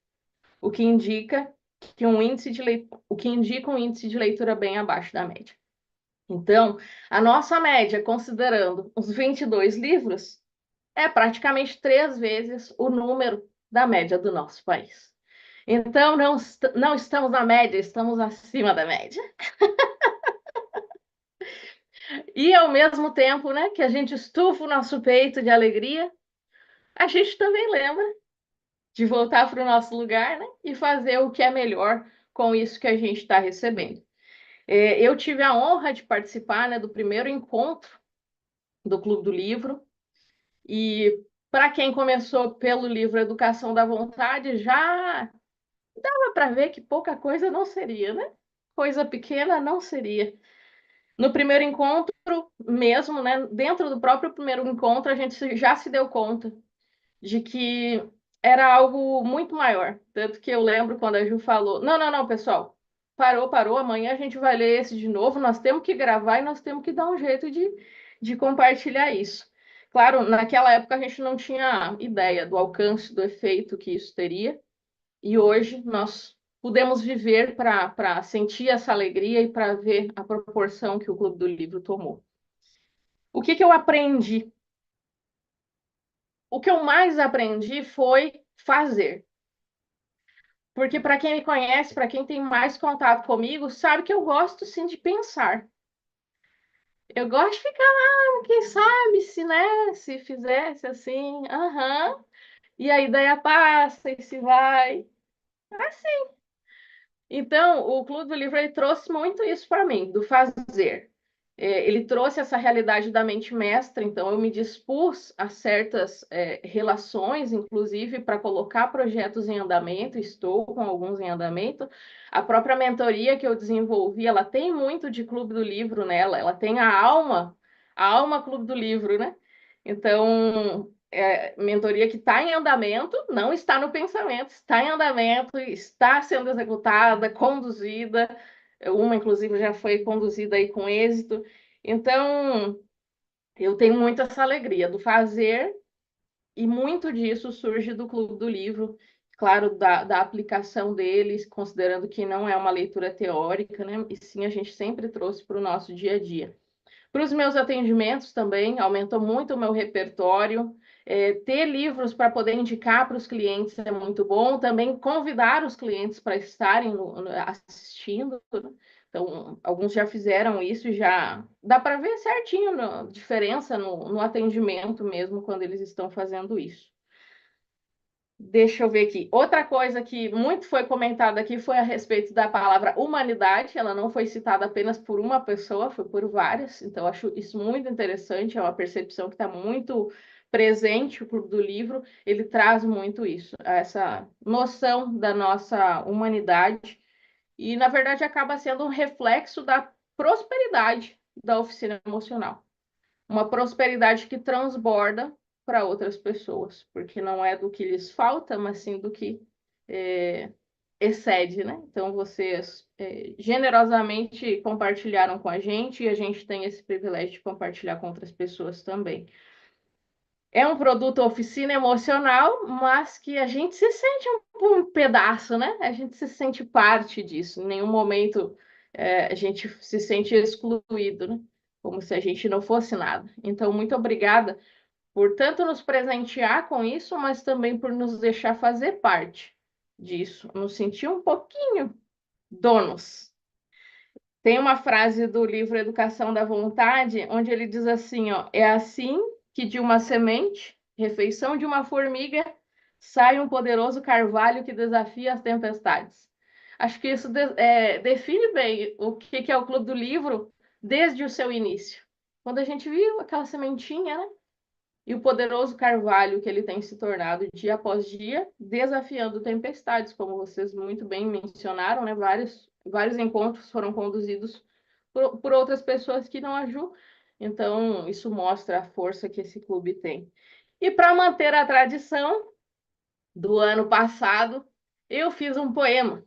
Speaker 13: o que indica um índice de leitura bem abaixo da média. Então, a nossa média, considerando os 22 livros, é praticamente 3 vezes o número da média do nosso país. Então, não estamos na média, estamos acima da média. E, ao mesmo tempo, né, que a gente estufa o nosso peito de alegria, a gente também lembra de voltar para o nosso lugar, né, e fazer o que é melhor com isso que a gente está recebendo. Eu tive a honra de participar, né, do primeiro encontro do Clube do Livro, e para quem começou pelo livro Educação da Vontade, já dava para ver que pouca coisa não seria, né? Coisa pequena não seria. No primeiro encontro mesmo, né, dentro do próprio primeiro encontro, a gente já se deu conta de que era algo muito maior. Tanto que eu lembro quando a Ju falou, não, pessoal, parou, amanhã a gente vai ler esse de novo, nós temos que gravar e nós temos que dar um jeito de compartilhar isso. Claro, naquela época a gente não tinha ideia do alcance, do efeito que isso teria, e hoje nós pudemos viver para sentir essa alegria e para ver a proporção que o Clube do Livro tomou. O que eu aprendi? O que eu mais aprendi foi fazer. Porque para quem me conhece, para quem tem mais contato comigo, sabe que eu gosto sim de pensar. Eu gosto de ficar lá, quem sabe, se, né, se fizesse assim, e a ideia passa e se vai. Assim. Então, o Clube do Livro ele trouxe muito isso para mim, do fazer. Ele trouxe essa realidade da mente mestra, então eu me dispus a certas relações, inclusive para colocar projetos em andamento, estou com alguns em andamento. A própria mentoria que eu desenvolvi, ela tem muito de Clube do Livro nela, ela tem a alma Clube do Livro, né? Então, mentoria que está em andamento, não está no pensamento, está em andamento, está sendo executada, conduzida, uma, inclusive, já foi conduzida aí com êxito. Então, eu tenho muito essa alegria do fazer, e muito disso surge do Clube do Livro. claro, da aplicação deles, considerando que não é uma leitura teórica, né? E sim, a gente sempre trouxe para o nosso dia a dia. Para os meus atendimentos também, aumentou muito o meu repertório. Ter livros para poder indicar para os clientes é muito bom. Também convidar os clientes para estarem assistindo, né? Então, alguns já fizeram isso e já dá para ver certinho a diferença no atendimento mesmo quando eles estão fazendo isso. Deixa eu ver aqui. Outra coisa que muito foi comentada aqui foi a respeito da palavra humanidade. Ela não foi citada apenas por uma pessoa, foi por várias. Então, acho isso muito interessante. É uma percepção que está muito presente, o Clube do Livro. Ele traz muito isso, essa noção da nossa humanidade. E, na verdade, acaba sendo um reflexo da prosperidade da oficina emocional. Uma prosperidade que transborda para outras pessoas, porque não é do que lhes falta, mas sim do que excede, né? Então, vocês generosamente compartilharam com a gente e a gente tem esse privilégio de compartilhar com outras pessoas também. É um produto oficina emocional, mas que a gente se sente um pedaço, né? A gente se sente parte disso. Em nenhum momento a gente se sente excluído, né? Como se a gente não fosse nada. Então, muito obrigada por tanto nos presentear com isso, mas também por nos deixar fazer parte disso, nos sentir um pouquinho donos. Tem uma frase do livro Educação da Vontade, onde ele diz assim, ó, é assim que de uma semente, refeição de uma formiga, sai um poderoso carvalho que desafia as tempestades. Acho que isso define bem o que é o Clube do Livro desde o seu início. Quando a gente viu aquela sementinha, né? E o poderoso carvalho que ele tem se tornado dia após dia, desafiando tempestades, como vocês muito bem mencionaram, né? Vários encontros foram conduzidos por outras pessoas que não ajudam. Então, isso mostra a força que esse clube tem. E para manter a tradição do ano passado, eu fiz um poema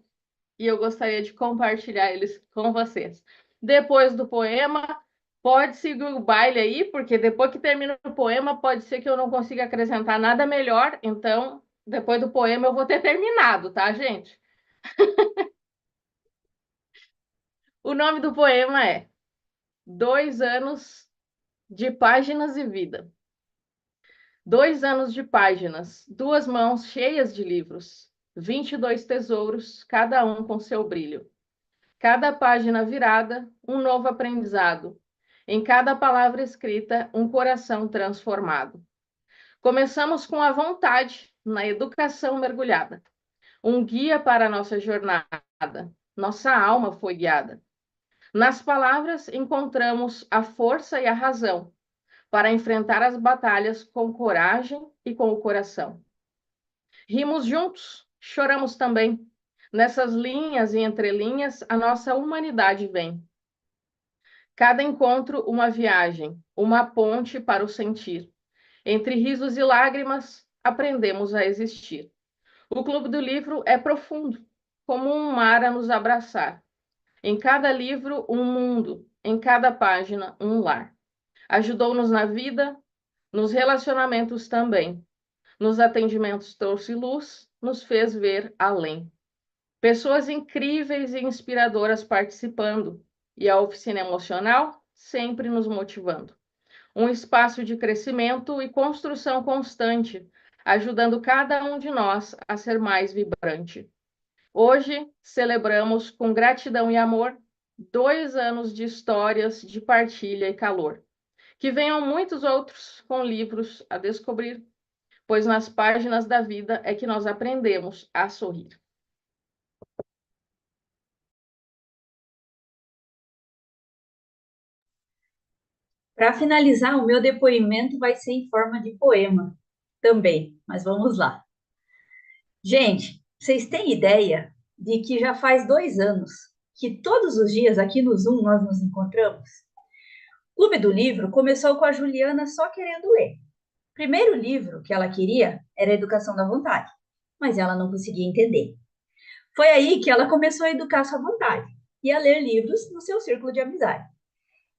Speaker 13: e eu gostaria de compartilhar eles com vocês. Depois do poema, pode seguir o baile aí, porque depois que termina o poema, pode ser que eu não consiga acrescentar nada melhor. Então, depois do poema, eu vou ter terminado, tá, gente? O nome do poema é 2 anos de páginas e vida. 2 anos de páginas, 2 mãos cheias de livros, 22 tesouros, cada um com seu brilho. Cada página virada, um novo aprendizado. Em cada palavra escrita, um coração transformado. Começamos com a vontade, na educação mergulhada. Um guia para a nossa jornada. Nossa alma foi guiada. Nas palavras encontramos a força e a razão para enfrentar as batalhas com coragem e com o coração. Rimos juntos, choramos também. Nessas linhas e entrelinhas, a nossa humanidade vem. Cada encontro, uma viagem, uma ponte para o sentir. Entre risos e lágrimas, aprendemos a existir. O Clube do Livro é profundo, como um mar a nos abraçar. Em cada livro, um mundo, em cada página, um lar. Ajudou-nos na vida, nos relacionamentos também. Nos atendimentos trouxe luz, nos fez ver além. Pessoas incríveis e inspiradoras participando, e a oficina emocional sempre nos motivando. Um espaço de crescimento e construção constante, ajudando cada um de nós a ser mais vibrante. Hoje, celebramos com gratidão e amor 2 anos de histórias de partilha e calor. Que venham muitos outros com livros a descobrir, pois nas páginas da vida é que nós aprendemos a sorrir.
Speaker 14: Para finalizar, o meu depoimento vai ser em forma de poema também, mas vamos lá. Gente, vocês têm ideia de que já faz 2 anos que todos os dias aqui no Zoom nós nos encontramos? O Clube do Livro começou com a Juliana só querendo ler. O primeiro livro que ela queria era a Educação da Vontade, mas ela não conseguia entender. Foi aí que ela começou a educar sua vontade e a ler livros no seu círculo de amizade.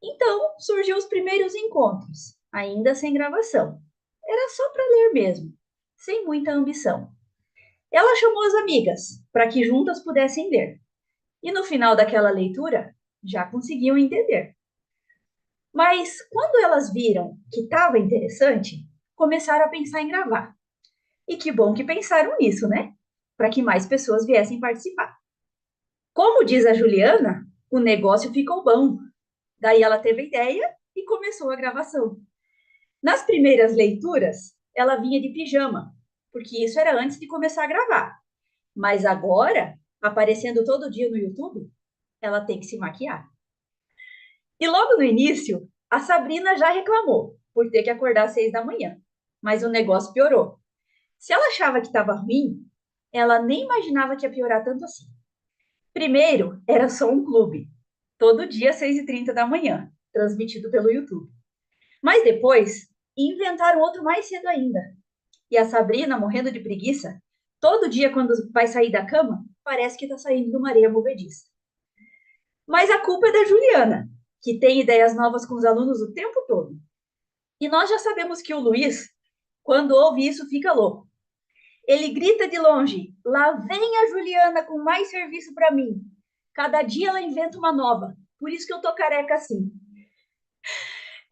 Speaker 14: Então, surgiu os primeiros encontros, ainda sem gravação. Era só para ler mesmo, sem muita ambição. Ela chamou as amigas para que juntas pudessem ler. E no final daquela leitura, já conseguiam entender. Mas quando elas viram que estava interessante, começaram a pensar em gravar. E que bom que pensaram nisso, né? Para que mais pessoas viessem participar. Como diz a Juliana, o negócio ficou bom. Daí ela teve a ideia e começou a gravação. Nas primeiras leituras, ela vinha de pijama, porque isso era antes de começar a gravar. Mas agora, aparecendo todo dia no YouTube, ela tem que se maquiar. E logo no início, a Sabrina já reclamou por ter que acordar às 6 da manhã. Mas o negócio piorou. Se ela achava que estava ruim, ela nem imaginava que ia piorar tanto assim. Primeiro, era só um clube, todo dia às 6h30 da manhã, transmitido pelo YouTube. Mas depois, inventaram outro mais cedo ainda. E a Sabrina, morrendo de preguiça, todo dia quando vai sair da cama, parece que está saindo de uma areia movediça. Mas a culpa é da Juliana, que tem ideias novas com os alunos o tempo todo. E nós já sabemos que o Luiz, quando ouve isso, fica louco. Ele grita de longe: lá vem a Juliana com mais serviço para mim. Cada dia ela inventa uma nova. Por isso que eu tô careca assim.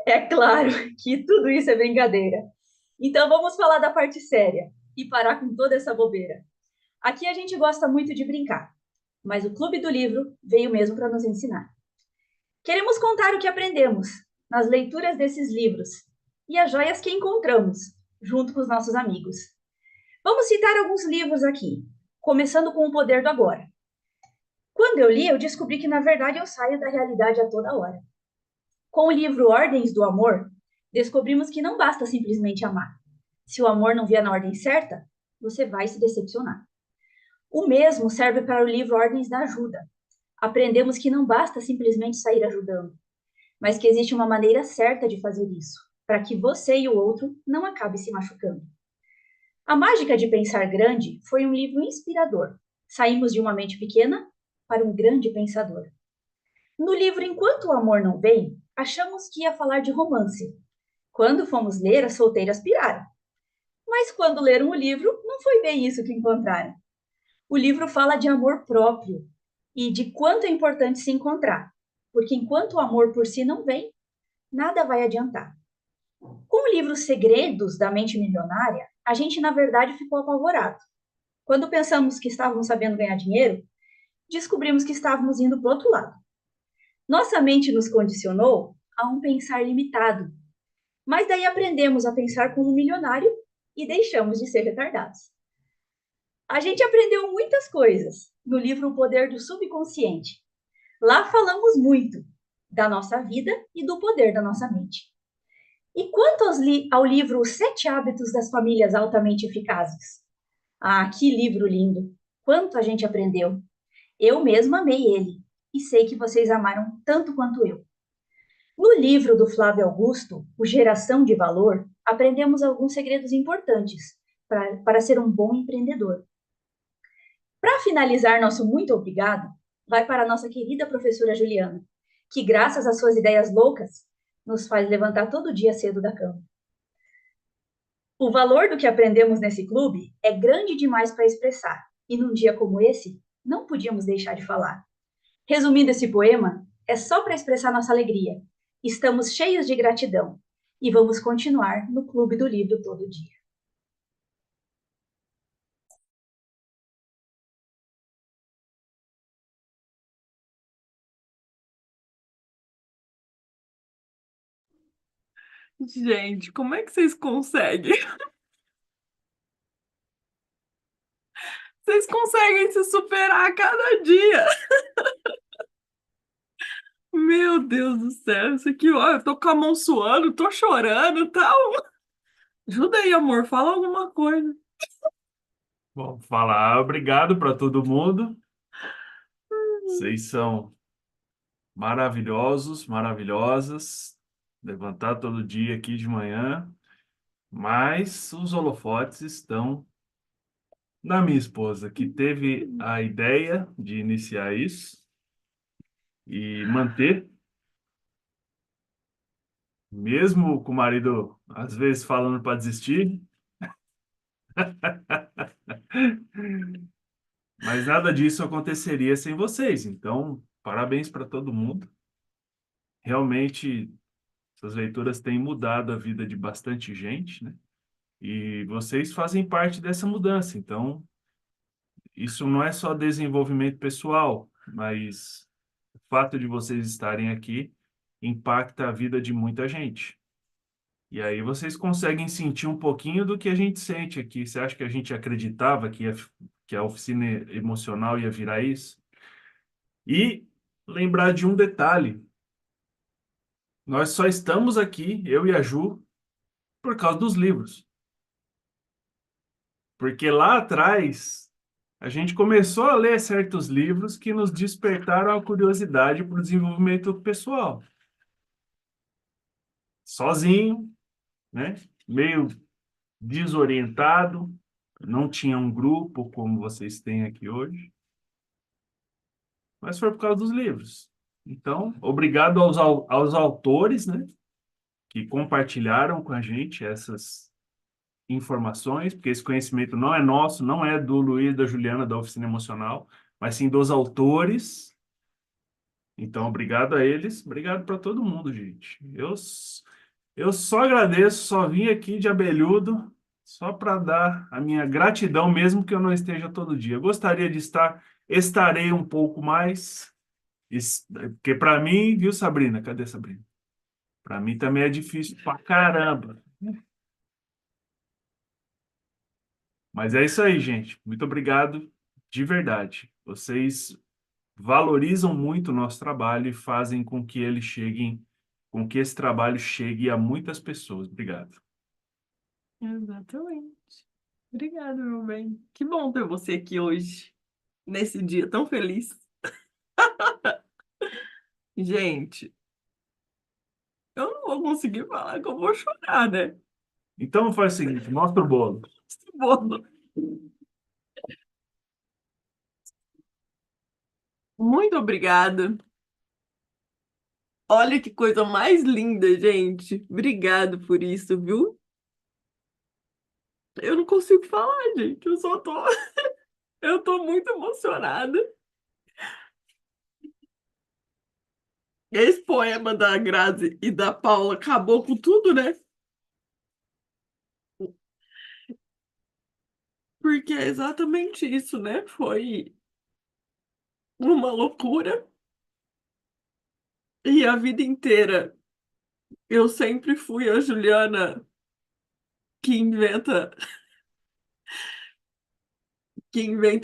Speaker 14: É claro que tudo isso é brincadeira. Então vamos falar da parte séria e parar com toda essa bobeira. Aqui a gente gosta muito de brincar, mas o Clube do Livro veio mesmo para nos ensinar. Queremos contar o que aprendemos nas leituras desses livros e as joias que encontramos junto com os nossos amigos. Vamos citar alguns livros aqui, começando com O Poder do Agora. Quando eu li, eu descobri que, na verdade, eu saio da realidade a toda hora. Com o livro Ordens do Amor, descobrimos que não basta simplesmente amar. Se o amor não vier na ordem certa, você vai se decepcionar. O mesmo serve para o livro Ordens da Ajuda. Aprendemos que não basta simplesmente sair ajudando, mas que existe uma maneira certa de fazer isso, para que você e o outro não acabem se machucando. A Mágica de Pensar Grande foi um livro inspirador. Saímos de uma mente pequena para um grande pensador. No livro Enquanto o Amor Não Vem, achamos que ia falar de romance. Quando fomos ler, as solteiras piraram. Mas quando leram o livro, não foi bem isso que encontraram. O livro fala de amor próprio e de quanto é importante se encontrar, porque enquanto o amor por si não vem, nada vai adiantar. Com o livro Segredos da Mente Milionária, a gente, na verdade, ficou apavorado. Quando pensamos que estávamos sabendo ganhar dinheiro, descobrimos que estávamos indo para o outro lado. Nossa mente nos condicionou a um pensar limitado, mas daí aprendemos a pensar como um milionário e deixamos de ser retardados. A gente aprendeu muitas coisas no livro O Poder do Subconsciente. Lá falamos muito da nossa vida e do poder da nossa mente. E quanto ao livro Os 7 Hábitos das Famílias Altamente Eficazes? Ah, que livro lindo! Quanto a gente aprendeu! Eu mesma amei ele e sei que vocês amaram tanto quanto eu. No livro do Flávio Augusto, O Geração de Valor, aprendemos alguns segredos importantes para ser um bom empreendedor. Para finalizar nosso muito obrigado, vai para a nossa querida professora Juliana, que graças às suas ideias loucas, nos faz levantar todo dia cedo da cama. O valor do que aprendemos nesse clube é grande demais para expressar, e num dia como esse, não podíamos deixar de falar. Resumindo esse poema, é só para expressar nossa alegria. Estamos cheios de gratidão e vamos continuar no Clube do Livro todo dia.
Speaker 1: Gente, como é que vocês conseguem? Vocês conseguem se superar a cada dia. Meu Deus do céu, isso aqui, ó, eu tô com a mão suando, tô chorando e tal. Ajuda aí, amor, fala alguma coisa.
Speaker 15: Bom, falar obrigado para todo mundo. Vocês são maravilhosos, maravilhosas. Levantar todo dia aqui de manhã. Mas os holofotes estão na minha esposa, que teve a ideia de iniciar isso e manter, mesmo com o marido às vezes falando para desistir. Mas nada disso aconteceria sem vocês. Então, parabéns para todo mundo. Realmente, essas leituras têm mudado a vida de bastante gente, né? E vocês fazem parte dessa mudança. Então, isso não é só desenvolvimento pessoal, mas o fato de vocês estarem aqui impacta a vida de muita gente. E aí vocês conseguem sentir um pouquinho do que a gente sente aqui. Você acha que a gente acreditava que a oficina emocional ia virar isso? E lembrar de um detalhe. Nós só estamos aqui, eu e a Ju, por causa dos livros. Porque lá atrás, a gente começou a ler certos livros que nos despertaram a curiosidade para o desenvolvimento pessoal. Sozinho, né? Meio desorientado, não tinha um grupo como vocês têm aqui hoje, mas foi por causa dos livros. Então, obrigado aos autores, né, que compartilharam com a gente essas informações, porque esse conhecimento não é nosso, não é do Luiz, da Juliana, da Oficina Emocional, mas sim dos autores. Então, obrigado a eles, obrigado para todo mundo, gente. Eu só agradeço, só vim aqui de abelhudo, só para dar a minha gratidão, mesmo que eu não esteja todo dia. Eu gostaria de estar, estarei um pouco mais, porque para mim, viu, Sabrina? Cadê Sabrina? Para mim também é difícil pra caramba. Mas é isso aí, gente. Muito obrigado, de verdade. Vocês valorizam muito o nosso trabalho e fazem com que esse trabalho chegue a muitas pessoas. Obrigado.
Speaker 1: Exatamente. Obrigada, meu bem. Que bom ter você aqui hoje, nesse dia tão feliz. Gente, eu não vou conseguir falar que eu vou chorar, né?
Speaker 15: Então faz o seguinte, mostra o bolo.
Speaker 1: Esse bolo. Muito obrigada. Olha que coisa mais linda, gente. Obrigado por isso, viu? Eu não consigo falar, gente. Eu só tô. Eu tô muito emocionada. Esse poema da Grazi e da Paula acabou com tudo, né? Porque é exatamente isso, né? Foi uma loucura. E a vida inteira eu sempre fui a Juliana que inventa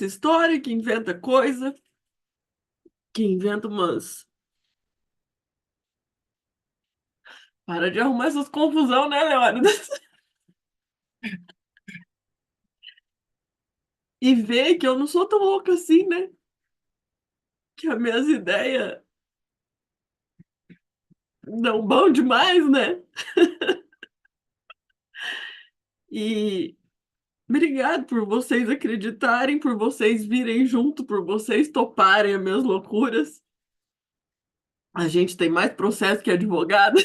Speaker 1: história, que inventa coisa, que inventa umas. Para de arrumar essas confusão, né, Leônidas? E ver que eu não sou tão louca assim, né? Que as minhas ideias não bom demais, né? E obrigado por vocês acreditarem, por vocês virem junto, por vocês toparem as minhas loucuras. A gente tem mais processo que advogado.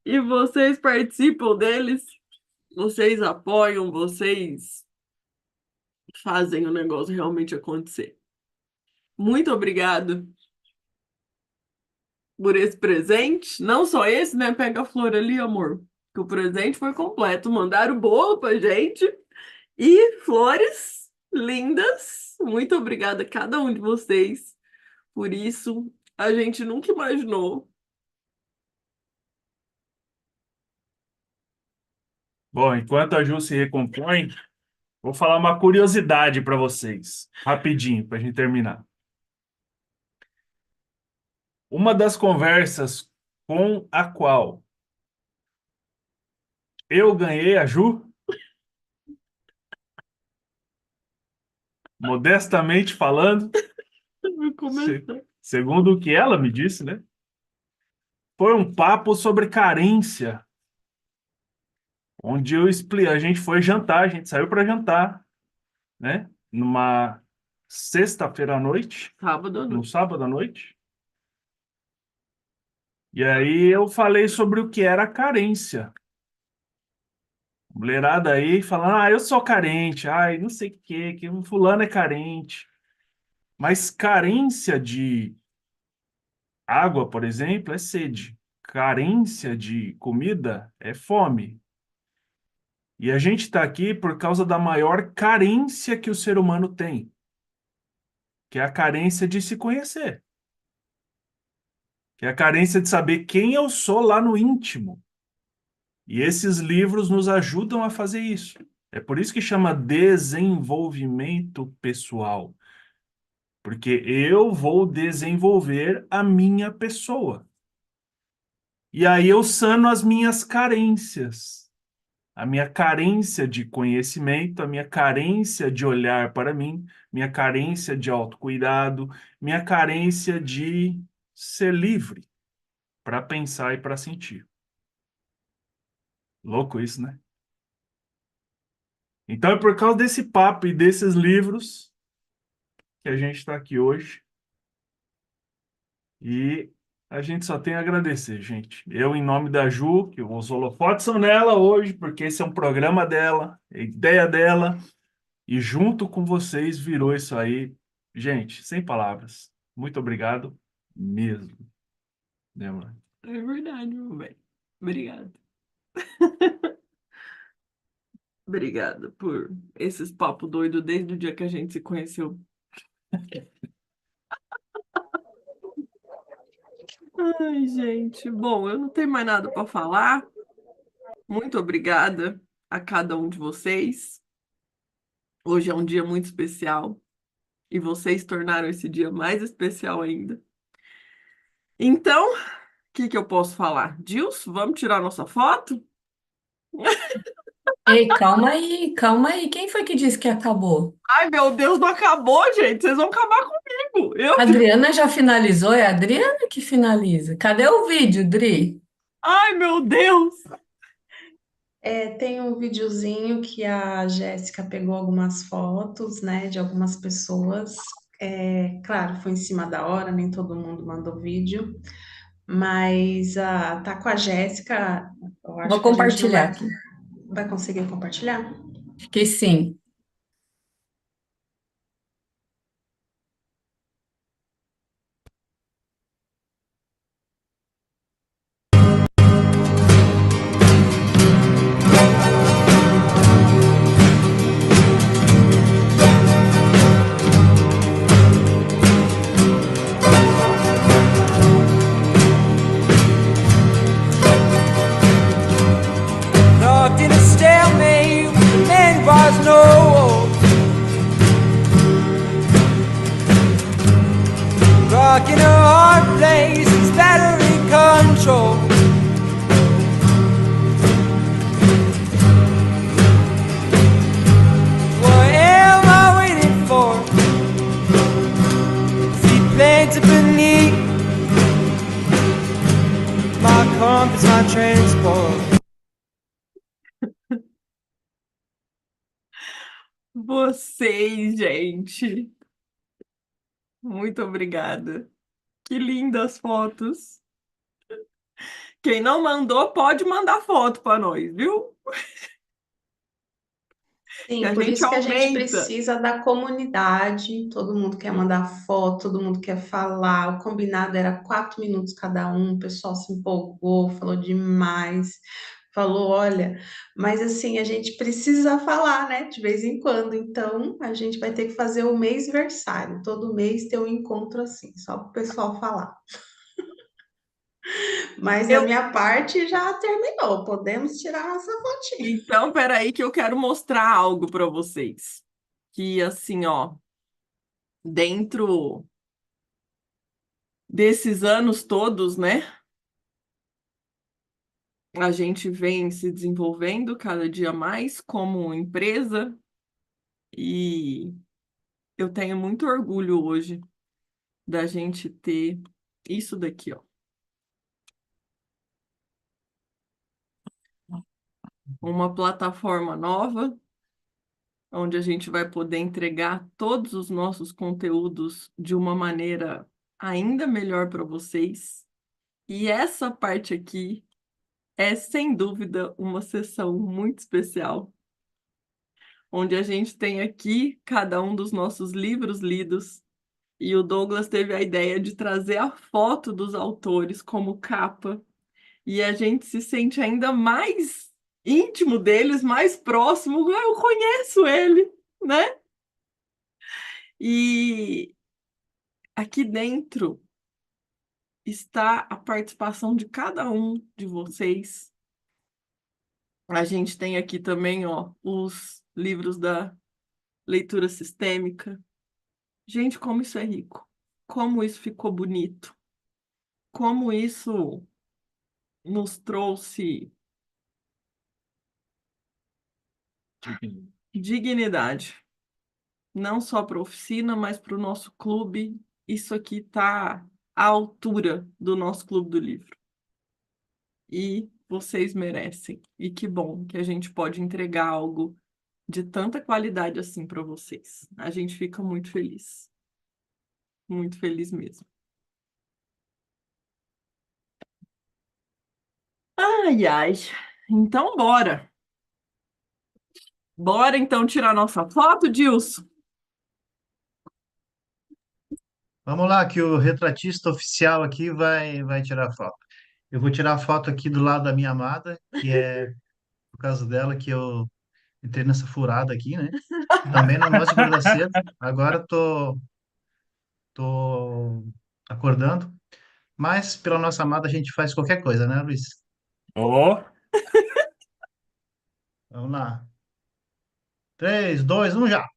Speaker 1: E vocês participam deles, vocês apoiam, vocês fazem o negócio realmente acontecer. Muito obrigado por esse presente. Não só esse, né? Pega a flor ali, amor. Que o presente foi completo. Mandaram bolo pra gente e flores lindas. Muito obrigada a cada um de vocês por isso. A gente nunca imaginou.
Speaker 15: Bom, enquanto a Ju se recompõe, vou falar uma curiosidade para vocês, rapidinho, para a gente terminar. Uma das conversas com a qual eu ganhei a Ju, modestamente falando, segundo o que ela me disse, né? Foi um papo sobre carência, onde a gente foi jantar, a gente saiu para jantar, né? Numa sexta-feira à noite, no sábado à noite. E aí eu falei sobre o que era carência. Mulherada aí falando, eu sou carente, ai, não sei o quê, que o fulano é carente. Mas carência de água, por exemplo, é sede. Carência de comida é fome. E a gente está aqui por causa da maior carência que o ser humano tem, que é a carência de se conhecer, que é a carência de saber quem eu sou lá no íntimo. E esses livros nos ajudam a fazer isso. É por isso que chama desenvolvimento pessoal, porque eu vou desenvolver a minha pessoa. E aí eu sano as minhas carências. A minha carência de conhecimento, a minha carência de olhar para mim, minha carência de autocuidado, minha carência de ser livre para pensar e para sentir. Louco isso, né? Então é por causa desse papo e desses livros que a gente está aqui hoje. E a gente só tem a agradecer, gente. Eu, em nome da Ju, que os holofotes são nela hoje, porque esse é um programa dela, é ideia dela. E junto com vocês virou isso aí. Gente, sem palavras. Muito obrigado mesmo. Né, mano?
Speaker 1: É verdade, meu bem. Obrigada. Obrigada por esses papos doidos desde o dia que a gente se conheceu. Ai, gente. Bom, eu não tenho mais nada para falar. Muito obrigada a cada um de vocês. Hoje é um dia muito especial e vocês tornaram esse dia mais especial ainda. Então, o que eu posso falar? Gilson, vamos tirar nossa foto?
Speaker 3: Ei, calma aí. Quem foi que disse que acabou?
Speaker 1: Ai, meu Deus, não acabou, gente. Vocês vão acabar comigo.
Speaker 3: A Adriana já finalizou? É a Adriana que finaliza. Cadê o vídeo, Dri?
Speaker 1: Ai, meu Deus.
Speaker 2: Tem um videozinho que a Jéssica pegou algumas fotos, né, de algumas pessoas. Claro, foi em cima da hora, nem todo mundo mandou vídeo, mas tá com a Jéssica. Eu acho
Speaker 3: Vou
Speaker 2: que a gente não
Speaker 3: compartilhar aqui.
Speaker 2: vai conseguir compartilhar.
Speaker 3: Acho que sim.
Speaker 16: Locked in a stalemate with the man was no. Rocking a hard place, it's battery control. What am I waiting for? Seaplanes are beneath my compass, my transport.
Speaker 1: Vocês, gente. Muito obrigada. Que lindas fotos. Quem não mandou, pode mandar foto para nós, viu?
Speaker 2: Sim,
Speaker 1: Que a
Speaker 2: por
Speaker 1: gente
Speaker 2: isso que a gente
Speaker 1: aumenta.
Speaker 2: precisa da comunidade. Todo mundo quer mandar foto, todo mundo quer falar. O combinado era 4 minutos cada um. O pessoal se empolgou, falou demais. Falou, olha, mas assim, a gente precisa falar, né, de vez em quando. Então, a gente vai ter que fazer o mêsversário. Todo mês ter um encontro assim, só para o pessoal falar. Mas a minha parte já terminou. Podemos tirar nossa fotinha.
Speaker 1: Então, peraí que eu quero mostrar algo para vocês. Que assim, ó, dentro desses anos todos, né? A gente vem se desenvolvendo cada dia mais como empresa e eu tenho muito orgulho hoje da gente ter isso daqui, ó. Uma plataforma nova, onde a gente vai poder entregar todos os nossos conteúdos de uma maneira ainda melhor para vocês. E essa parte aqui é, sem dúvida, uma sessão muito especial, onde a gente tem aqui cada um dos nossos livros lidos, e o Douglas teve a ideia de trazer a foto dos autores como capa, e a gente se sente ainda mais íntimo deles, mais próximo. Eu conheço ele, né? E aqui dentro está a participação de cada um de vocês. A gente tem aqui também, ó, os livros da leitura sistêmica. Gente, como isso é rico. Como isso ficou bonito. Como isso nos trouxe dignidade. Não só para a oficina, mas para o nosso clube. Isso aqui está à altura do nosso clube do livro. E vocês merecem. E que bom que a gente pode entregar algo de tanta qualidade assim para vocês. A gente fica muito feliz. Muito feliz mesmo. Ai, ai. Então, bora. Bora, então, tirar nossa foto, Dilson?
Speaker 7: Vamos lá, que o retratista oficial aqui vai tirar foto. Eu vou tirar a foto aqui do lado da minha amada, que é por causa dela que eu entrei nessa furada aqui, né? Também não gosto de acordar cedo. Agora tô acordando. Mas pela nossa amada a gente faz qualquer coisa, né, Luiz?
Speaker 15: Ó,
Speaker 7: Vamos lá. 3, 2, 1, já.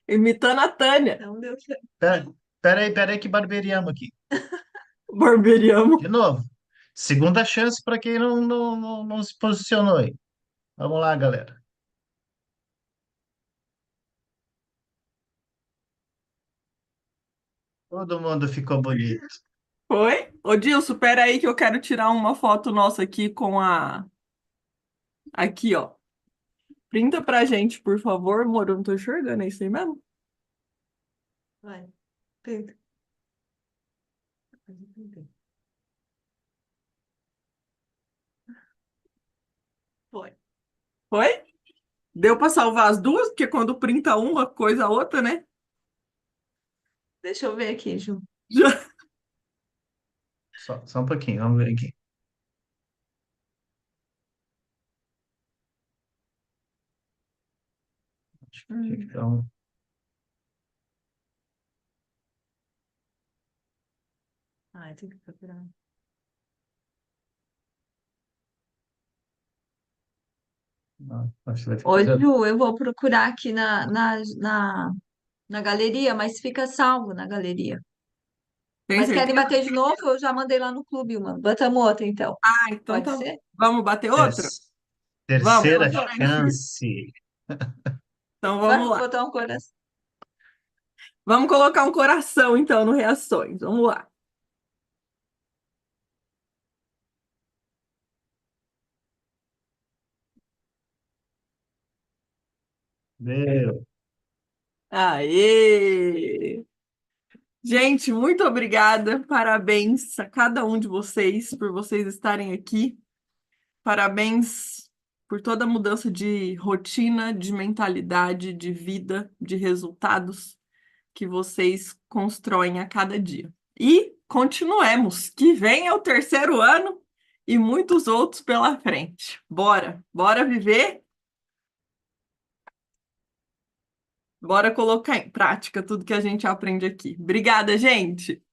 Speaker 1: Imitando a Tânia.
Speaker 2: Não deu certo.
Speaker 7: Pera aí que barbeiriamos aqui.
Speaker 1: Barberiamo.
Speaker 7: De novo. Segunda chance para quem não se posicionou aí. Vamos lá, galera. Todo mundo ficou bonito.
Speaker 1: Foi? Ô, Dilson, pera aí que eu quero tirar uma foto nossa aqui com a... Aqui, ó. Printa pra gente, por favor, amor. Eu não tô enxergando, é isso aí mesmo?
Speaker 2: Vai. Tenta. Foi.
Speaker 1: Foi? Deu pra salvar as duas? Porque quando printa uma coisa a outra, né?
Speaker 2: Deixa eu ver aqui, Ju.
Speaker 1: Já...
Speaker 7: Só um pouquinho, vamos ver aqui. Então,
Speaker 2: Ai, tem que procurar.
Speaker 7: acho que vai ter que
Speaker 9: Ô,
Speaker 7: fazer.
Speaker 9: Ju, eu vou procurar aqui na galeria, mas fica salvo na galeria.
Speaker 1: Tem
Speaker 9: Mas querem
Speaker 1: certeza?
Speaker 9: bater de novo? Eu já mandei lá no clube uma. Botamos outra, então.
Speaker 1: Ah, então
Speaker 9: Pode
Speaker 1: tá.
Speaker 9: ser?
Speaker 1: Vamos bater
Speaker 7: Ter-
Speaker 1: outra? Vamos.
Speaker 7: Terceira
Speaker 1: Então
Speaker 7: chance.
Speaker 1: vamos
Speaker 9: Vamos
Speaker 1: lá.
Speaker 9: botar um coração.
Speaker 1: Vamos colocar um coração, então, no Reações. Vamos lá.
Speaker 7: Meu.
Speaker 1: Aê! Gente, muito obrigada. Parabéns a cada um de vocês por vocês estarem aqui. Parabéns por toda a mudança de rotina, de mentalidade, de vida, de resultados que vocês constroem a cada dia. E continuemos, que vem é o terceiro ano e muitos outros pela frente. Bora viver, bora colocar em prática tudo que a gente aprende aqui. Obrigada, gente!